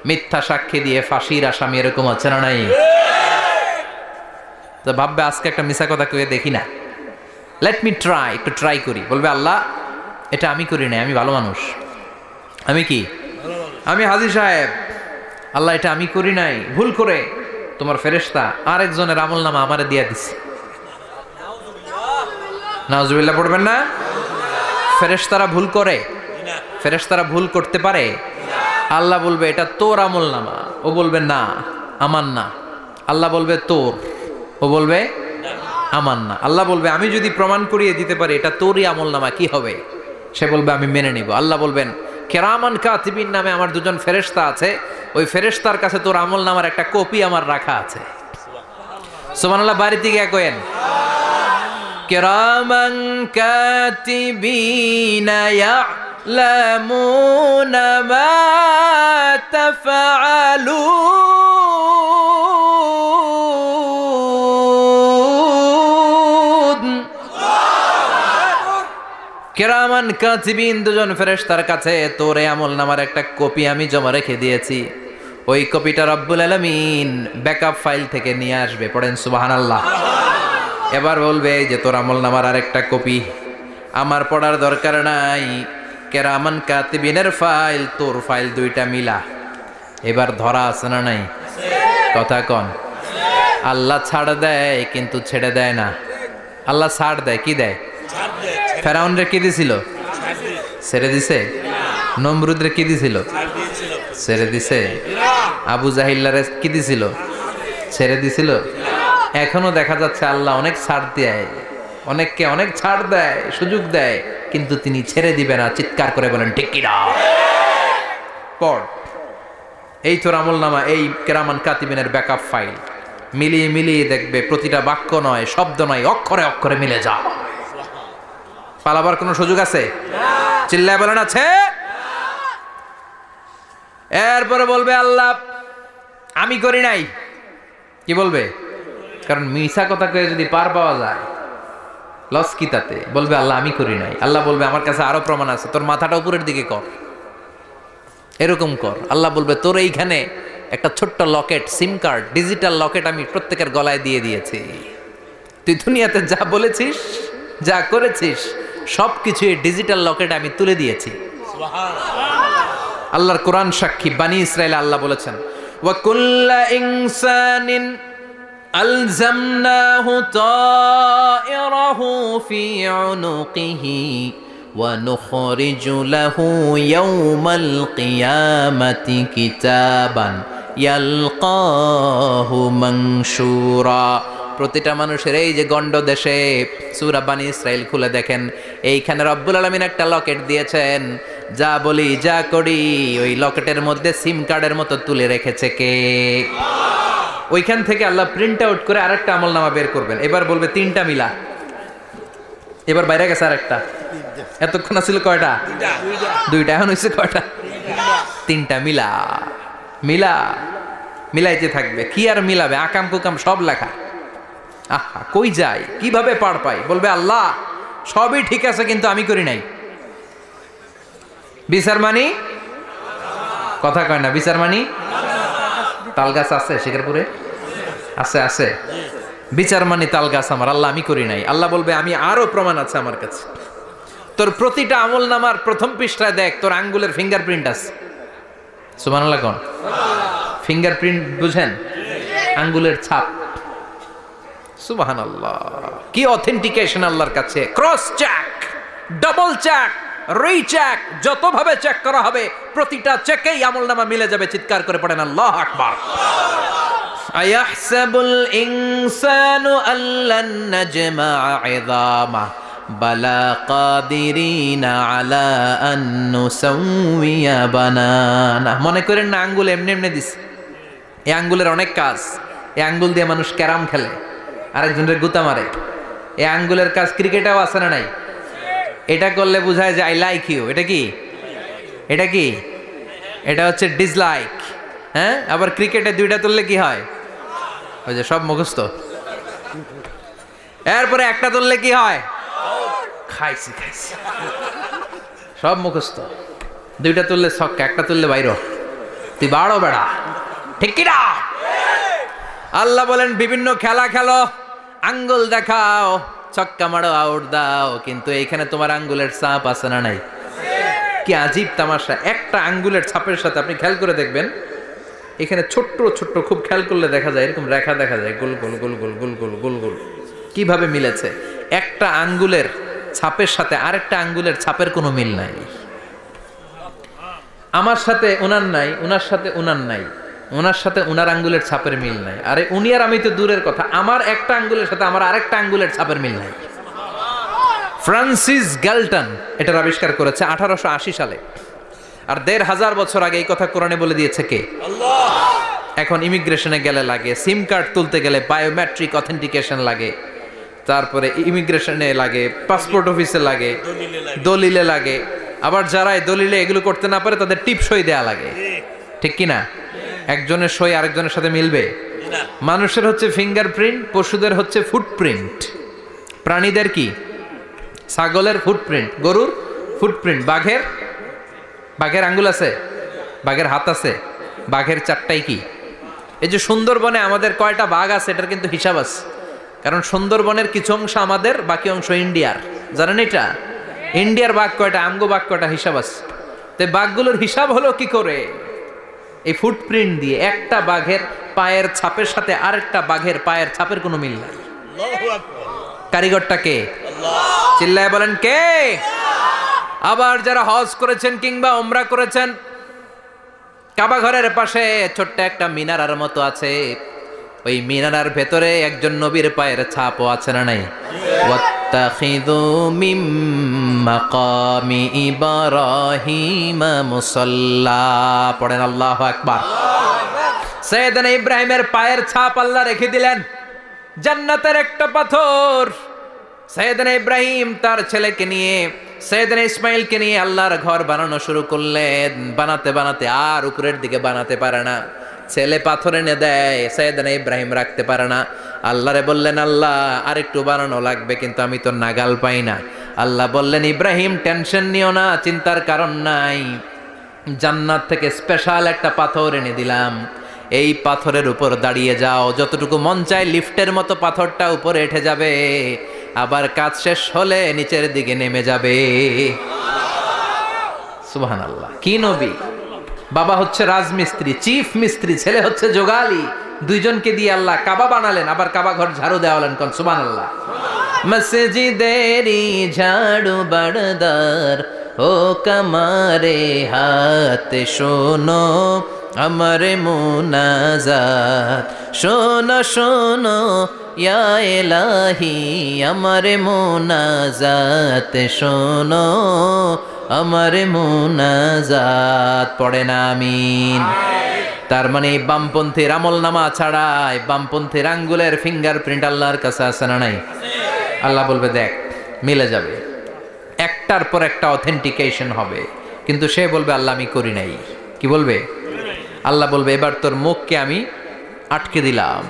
মিথ্যা সাক্ষী দিয়ে ফাঁসির আসামি, এরকম আছে না নাই? তো ভাববে আজকে একটা মিথ্যা কথা কয়ে দেখি না, লেট মি ট্রাই, একটু ট্রাই করি। বলবে আল্লাহ এটা আমি করি নাই, আমি ভালো মানুষ। আমি কি? আমি হাজী সাহেব। আল্লাহ এটা আমি করি নাই, ভুল করে তোমার ফেরেশতা আরেকজনের আমলনামা আমারে দিয়া দিছে। নাউজুবিল্লাহ পড়বেন না? ফেরেশতারা ভুল করে? ফেরেশতারা ভুল করতে পারে? আল্লাহ বলবে এটা তোর আমলনামা, ও বলবে না আমার না। আল্লাহ বলবে তোর, ও বলবে আমার না। আল্লাহ বলবে আমি যদি প্রমাণ করিয়ে দিতে পারি এটা তোরই আমলনামা, কি হবে? সে বলবে আমি মেনে নিব। আল্লাহ বলবেন কেরামান কাতিবিন নামে আমার দুজন ফেরেশতা আছে, ওই ফেরেশতার কাছে তোর আমলনামার একটা কপি আমার রাখা আছে। সুবহানাল্লাহ, বাড়িতে গিয়ে কয়েন কেরামান কাতিবিনা ইয়ালামুনা মা তাফআলুন। কেরামান কাতিবিন দুজন ফেরেশতার কাছে তোর আমলনামার একটা কপি আমি জমা রেখে দিয়েছি। ওই কপিটা রব্বুল আলামিন ব্যাকআপ ফাইল থেকে নিয়ে আসবে। পড়েন সুবহানাল্লাহ। এবার বলবে যে তোর আমলনামার আরেকটা কপি আমার পড়ার দরকার নাই, কেরামান কাতিবিনের ফাইল তোর ফাইল দুইটা মিলা। এবার ধরা আছে না নাই? কথা কন। আল্লাহ ছাড় দেয় কিন্তু ছেড়ে দেয় না। আল্লাহ ছাড় দেয়, কি দেয়? ফেরাউনরে কি দিছিল? ছেড়ে দিছে। নমরুদরে কি দিছিল? ছেড়ে দিছে। আবু জাহিল্লারে কি দিছিল? ছেড়ে দিছিল। এখনো দেখা যাচ্ছে আল্লাহ অনেক ছাড় দেয়, অনেককে অনেক ছাড় দেয়, সুযোগ দেয়, কিন্তু তিনি ছেড়ে দিবে না। চিৎকার করে বলেন ঠিক কিনা? পড় এই তোর আমলনামা, এই কেরামান কাতিবিনের ব্যাকআপ ফাইল মিলিয়ে মিলিয়ে দেখবে প্রতিটা বাক্য নয়, শব্দ নয়, অক্ষরে অক্ষরে মিলে যা। পালাবার কোনো সুযোগ আছে? চিল্লায় বলেন আছে। এরপরে বলবে আল্লাহ আমি করি নাই। কি বলবে? কারণ মিশা কথা কয়ে যদি পার পাওয়া যায় লস কি তাতে? বলবে আল্লাহ আমি করি নাই। আল্লাহ বলবে আমার কাছে আরো প্রমাণ আছে, তোর মাথাটা উপরের দিকে কর, এরকম কর। আল্লাহ বলবে তোর এইখানে একটা ছোট্ট লকেট, সিম কার্ড, ডিজিটাল লকেট আমি প্রত্যেকের গলায় দিয়ে দিয়েছি। তুই দুনিয়াতে যা বলেছিস, যা করেছিস, সবকিছু এই ডিজিটাল লকেট আমি তুলে দিয়েছি। আল্লাহর কোরআন সাক্ষী। বানি ইসরাইল আল্লাহ বলেছেন ওয়া কুল্লা ইনসানিন আলজামনাহু তায়রাহু ফি উনুকিহি ওয়া নুখরিজু লাহু ইয়াওমাল কিয়ামাতি কিতাবান ইয়ালকাহু মানশুরা। প্রতিটা মানুষের এই যে গন্ড দেশে সূরা বানি ইসরাইল খুলে দেখেন, এইখানে রব্বুল আলামিন একটা লকেট দিয়েছেন। যা বলি যা করি ওই লকেটের মধ্যে সিম কার্ডের মতো তুলে রেখেছে কে? ওইখান থেকে আল্লাহ প্রিন্ট আউট করে আরেকটা আমলনামা বের করবেন। এবার বলবে তিনটা মিলা। এবার বাইরে গেছে আরেকটা। এতক্ষণ ছিল কয়টা? দুইটা। এখন হয়েছে কয়টা? তিনটা। মিলা মিলা মিলাইতে থাকবে। কি আর মিলাবে? আকাম কুকাম সব লেখা। আহা, কই যায়, কিভাবে পার পাই? বলবে আল্লাহ সবই ঠিক আছে কিন্তু আমি করি নাই। বিচার মানি? কথা কয় না। বিচার মানি? তাল গাছ আছে শিকারপুরে? আছে আছে। বিচার মানি তাল গাছ আমার। আল্লাহ আমি করি নাই। আল্লাহ বলবে আমি আরো প্রমাণ আছে আমার কাছে। তোর প্রতিটা আমলনামার প্রথম পৃষ্ঠায় দেখ তোর আঙ্গুলের ফিঙ্গারপ্রিন্ট আছে। সুবহানাল্লাহ কোন? ফিঙ্গারপ্রিন্ট বুঝেন? আঙ্গুলের ছাপ। সুবহানাল্লাহ, কি অথেন্টিকেশন আল্লাহর কাছে। Cross check, double check, recheck, যতভাবে চেক করা হবে প্রতিটা চেকেই আমলনামা মিলে যাবে। চিৎকার করে পড়েন আল্লাহু আকবার। আয়াহসাবুল ইনসানু আল্লান নাজমা'a 'ইযামা বালা কাদিরিনা আলা আন নুসাউইয়া বানানা। মনে করেন না আঙ্গুল এমনি এমনি দিছে। এই আঙ্গুলের অনেক কাজ। এই আঙ্গুল দিয়ে মানুষ ক্যারাম খেলে, আরেকজনের গুতা মারে। এই আঙ্গুলের কাজ ক্রিকেটেও আছে না নাই? এটা করলে বোঝায় যে আই লাইক ইউ। এটা কি? এটা কি? এটা হচ্ছে ডিসলাইক। হ্যাঁ, আবার ক্রিকেটে দুইটা তুললে কি হয়? ওই যে সব মুখস্থ। এরপরে একটা তুললে কি হয়? খাইছি খাইছি, সব মুখস্থ। দুইটা তুললে ছক্কা, একটা তুললে বাইর। তুই বাড়ো বেড়া, ঠিক কি না? আল্লাহ বলেন বিভিন্ন খেলা খেলো, আঙ্গুল দেখাও, ছক্কা মারো, আউট দাও, কিন্তু এইখানে তোমার আঙ্গুলের ছাপ আছে না নাই? কি আজীব তামাশা। একটা আঙ্গুলের ছাপের সাথে আপনি খেয়াল করে দেখবেন এখানে ছোট্ট ছোট্ট, খুব খেয়াল করলে দেখা যায় এরকম রেখা দেখা যায়, গোল গোল গোল গোল গোল গোল গোল গোল। কিভাবে মিলেছে? একটা আঙ্গুলের ছাপের সাথে আরেকটা আঙ্গুলের ছাপের কোনো মিল নাই। আমার সাথে ওনার নাই, ওনার সাথে ওনার নাই, ওনার সাথে ওনার আঙ্গুলের ছাপের মিল নাই। আরে উনি আর আমি তো দূরের কথা, আমার একটা আঙ্গুলের সাথে আমার আরেকটা আঙ্গুলের ছাপের মিল নাই। ফ্রান্সিস গ্যালটন এটার আবিষ্কার করেছে 1880 সালে। আর 1500 বছর আগে এই কথা কোরআনে বলে দিয়েছে কে? আল্লাহ। এখন ইমিগ্রেশনে গেলে লাগে, সিম কার্ড তুলতে গেলে বায়োমেট্রিক অথেন্টিকেশন লাগে, তারপরে ইমিগ্রেশনে লাগে, পাসপোর্ট অফিসে লাগে, দলিলে লাগে। আবার যারা দলিলে এগুলো করতে না পারে তাদের টিপ সই দেয়া লাগে, ঠিক কিনা? একজনের সই আরেকজনের সাথে মিলবে? মানুষের হচ্ছে ফিঙ্গারপ্রিন্ট, পশুদের হচ্ছে ফুটপ্রিন্ট। প্রাণীদের কি? ছাগলের ফুটপ্রিন্ট, গরুর ফুটপ্রিন্ট, বাঘের আঙ্গুল আছে, বাঘের হাত আছে, বাঘের চারটাই কি? এই যে সুন্দরবনে আমাদের কয়টা বাঘ আছে এটার কিন্তু হিসাব আছে, কারণ সুন্দরবনের কিছু অংশ আমাদের, বাকি অংশ ইন্ডিয়ার। জানেন এটা? ইন্ডিয়ার বাঘ কয়টা, আমগো বাঘ কয়টা, হিসাব আছে। তো বাঘগুলোর হিসাব হলো কি করে? এই ফুটপ্রিন্ট দিয়ে। একটা বাঘের পায়ের ছাপের সাথে আরেকটা বাঘের পায়ের ছাপের কোনো মিল নাই। কারিগরটা কে? চিল্লায় বলেন কে? আবার যারা হজ করেছেন কিংবা উমরা করেছেন, কাবা ঘরের পাশে ছোট্ট একটা মিনারার মতো আছে, ওই মিনারার ভেতরে একজন নবীর পায়ের ছাপও আছে না নাই? ওয়াত্তাখিযু মিম মাকামি ইব্রাহিম মুসাল্লা, পড়েন আল্লাহু আকবার। সাইয়েদনা ইব্রাহিমের পায়ের ছাপ আল্লাহ রেখে দিলেন জান্নাতের একটা পাথর। সাইয়েদনা ইব্রাহিম তার ছেলেকে নিয়ে, সাইয়েদনা ইসমাইলকে নিয়ে আল্লাহর ঘর বানানো শুরু করলেন। বানাতে বানাতে আর উপরের দিকে বানাতে পারে না, ছেলে পাথর এনে দেয়, সাইয়েদনা ইব্রাহিম রাখতে পারে না। আল্লাহরে বললেন, আল্লাহ আর একটু বানানো লাগবে, কিন্তু আমি তো নাগাল পাই না। আল্লাহ বললেন, ইব্রাহিম টেনশন নিও না, চিন্তার কারণ নাই, জান্নাত থেকে স্পেশাল একটা পাথর এনে দিলাম, এই পাথরের উপর দাঁড়িয়ে যাও, যতটুকু মন চায় লিফটের মতো পাথরটা উপরে উঠে যাবে, আবার কাজ শেষ হলে নিচের দিকে নেমে যাবে। সুবহানাল্লাহ। কি নবী! বাবা হচ্ছে রাজমিস্ত্রি, চিফ মিস্ত্রি, ছেলে হচ্ছে যোগালি, দুইজনকে দিয়ে আল্লাহ কাবা বানালেন, আবার কাবা ঘর ঝাড়ু দেওয়ালেন। কোন সুবহানাল্লাহ। মসজিদেরি ঝাড়ু বারদার ও কামারে হাত, শোনো আমার মুনাজাত, শোনো শোনো ইয়া ইলাহি আমার মুনাজাত, শোনো আমার মুনাজাত। পড়েন আমিন। তার মানে বামপন্থীর আমল নামা ছাড়াই বামপন্থীর আঙ্গুলের ফিঙ্গারপ্রিন্ট আল্লাহর কাছে আছে না নাই? আল্লাহ বলবে দেখ মিলে যাবে, একটার পর একটা অথেন্টিকেশন হবে, কিন্তু সে বলবে আল্লাহ আমি করি নাই। কি বলবে? আল্লাহ বলবে এবার তোর মুখকে আমি আটকে দিলাম,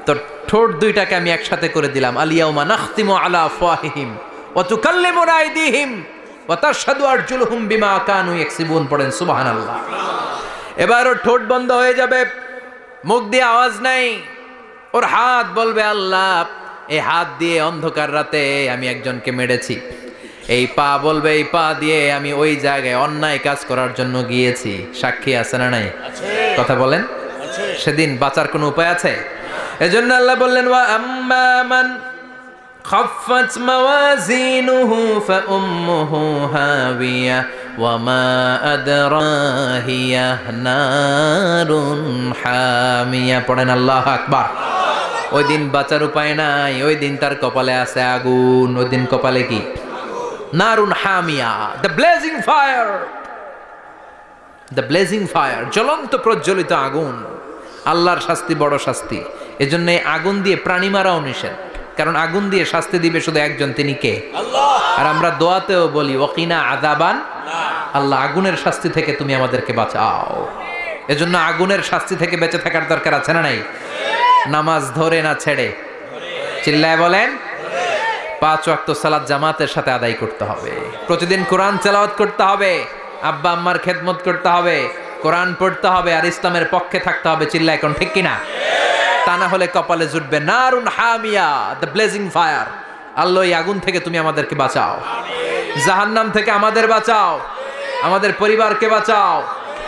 তোর ঠোঁট দুইটাকে আমি একসাথে করে দিলাম। আলিয়াউমা নাখতিমু আলা আফওয়াহিহিম ওয়া তুকাল্লিমুনা আইদিহিম ওয়া তাশহাদু আরজুলুহুম বিমা কানু ইয়াকসিবুন। পড়েন সুবহানাল্লাহ। এবার ওর ঠোঁট বন্ধ হয়ে যাবে, মুখ দিয়ে আওয়াজ নাই। ওর হাত বলবে আল্লাহ এই হাত দিয়ে অন্ধকার রাতে আমি একজনকে মেরেছি। এই পা বলবে এই পা দিয়ে আমি ওই জায়গায় অন্যায় কাজ করার জন্য গিয়েছি। সাক্ষী আছে না নাই? কথা বলেন। সেদিন বাঁচার কোনো উপায় আছে? এজন্য আল্লাহ বললেন ওয়া আম্মা মান খাফফাত মাওয়াজিনুহু ফাউম্মুহু হাবিয়া ওয়া মা আদরাহিয়া নারুন হামিয়া। পড়েন আল্লাহু আকবার। ওই দিন বাঁচার উপায় নাই, ওই দিন তার কপালে আছে আগুন। ওই দিন কপালে কি? নারুন হামিয়া, the blazing fire, the blazing fire, জ্বলন্ত প্রজ্বলিত আগুন। আল্লাহর শাস্তি বড় শাস্তি। এজন্য আগুন দিয়ে প্রাণী মারাও নিষেধ, কারণ আগুন দিয়ে শাস্তি দিবে শুধু একজন, তিনি কে? আল্লাহ। আর আমরা দোয়াতেও বলি ওয়াকিনা আযাবান, আল্লাহ আগুনের শাস্তি থেকে তুমি আমাদেরকে বাঁচাও। এজন্য আগুনের শাস্তি থেকে বেঁচে থাকার দরকার আছে না নাই? নামাজ ধরে না ছেড়ে, চিল্লায় বলেন। 5 ওয়াক্ত সালাত জামাতের সাথে আদায় করতে হবে, প্রতিদিন কোরআন তেলাওয়াত করতে হবে, আব্বা আম্মার খেদমত করতে হবে, কোরআন পড়তে হবে, আর ইসলামের পক্ষে থাকতে হবে। চিল্লায় এখন ঠিক কিনা? তা না হলে কপালে জুটবে নারুন হামিয়া, দ্য ব্লেজিং ফায়ার। আল্লাহ এই আগুন থেকে তুমি আমাদেরকে বাঁচাও, জাহান্নাম থেকে আমাদের বাঁচাও, আমাদের পরিবারকে বাঁচাও,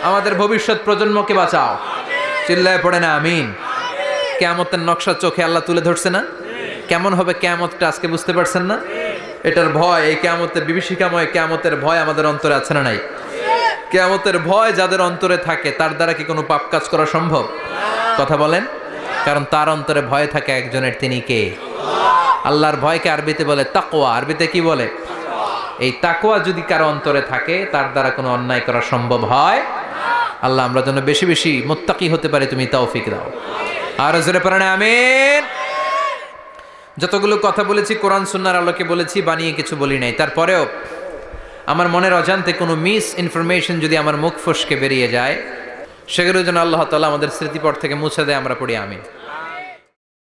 আমাদের ভবিষ্যৎ প্রজন্মকে বাঁচাও। চিল্লায় পড়ে না আমিন। কিয়ামতের নকশা চোখে আল্লাহ তুলে ধরছে না? কেমন হবে কিয়ামতটা আজকে বুঝতে পারছেন না? এটার ভয়, এই কিয়ামতের বিভীষিকাময় কিয়ামতের ভয় আমাদের অন্তরে আছে না নাই? কিয়ামতের ভয় যাদের অন্তরে থাকে তার দ্বারা কি কোনো পাপ কাজ করা সম্ভব? কথা বলেন। কারণ তার অন্তরে ভয় থাকে একজনের, তিনি কে? আল্লাহর ভয়কে আরবিতে বলে তাকওয়া। আরবিতে কি বলে? এই তাকওয়া যদি কারো অন্তরে থাকে তার দ্বারা কোনো অন্যায় করা সম্ভব হয়। আল্লাহ আমরা যেন বেশি বেশি মুত্তাকি হতে পারি, তুমি তৌফিক দাও। আর জোরে পড়েন আমিন। যতগুলো কথা বলেছি কোরআন সুন্নাহর আলোকে বলেছি, বানিয়ে কিছু বলি নাই। তারপরেও আমার মনের অজান্তে কোনো মিস ইনফরমেশন যদি আমার মুখ ফসকে বেরিয়ে যায়, সেগুলো যেন আল্লাহ তাআলা আমাদের স্মৃতিপট থেকে মুছে দেয়। আমরা পড়ি আমিন।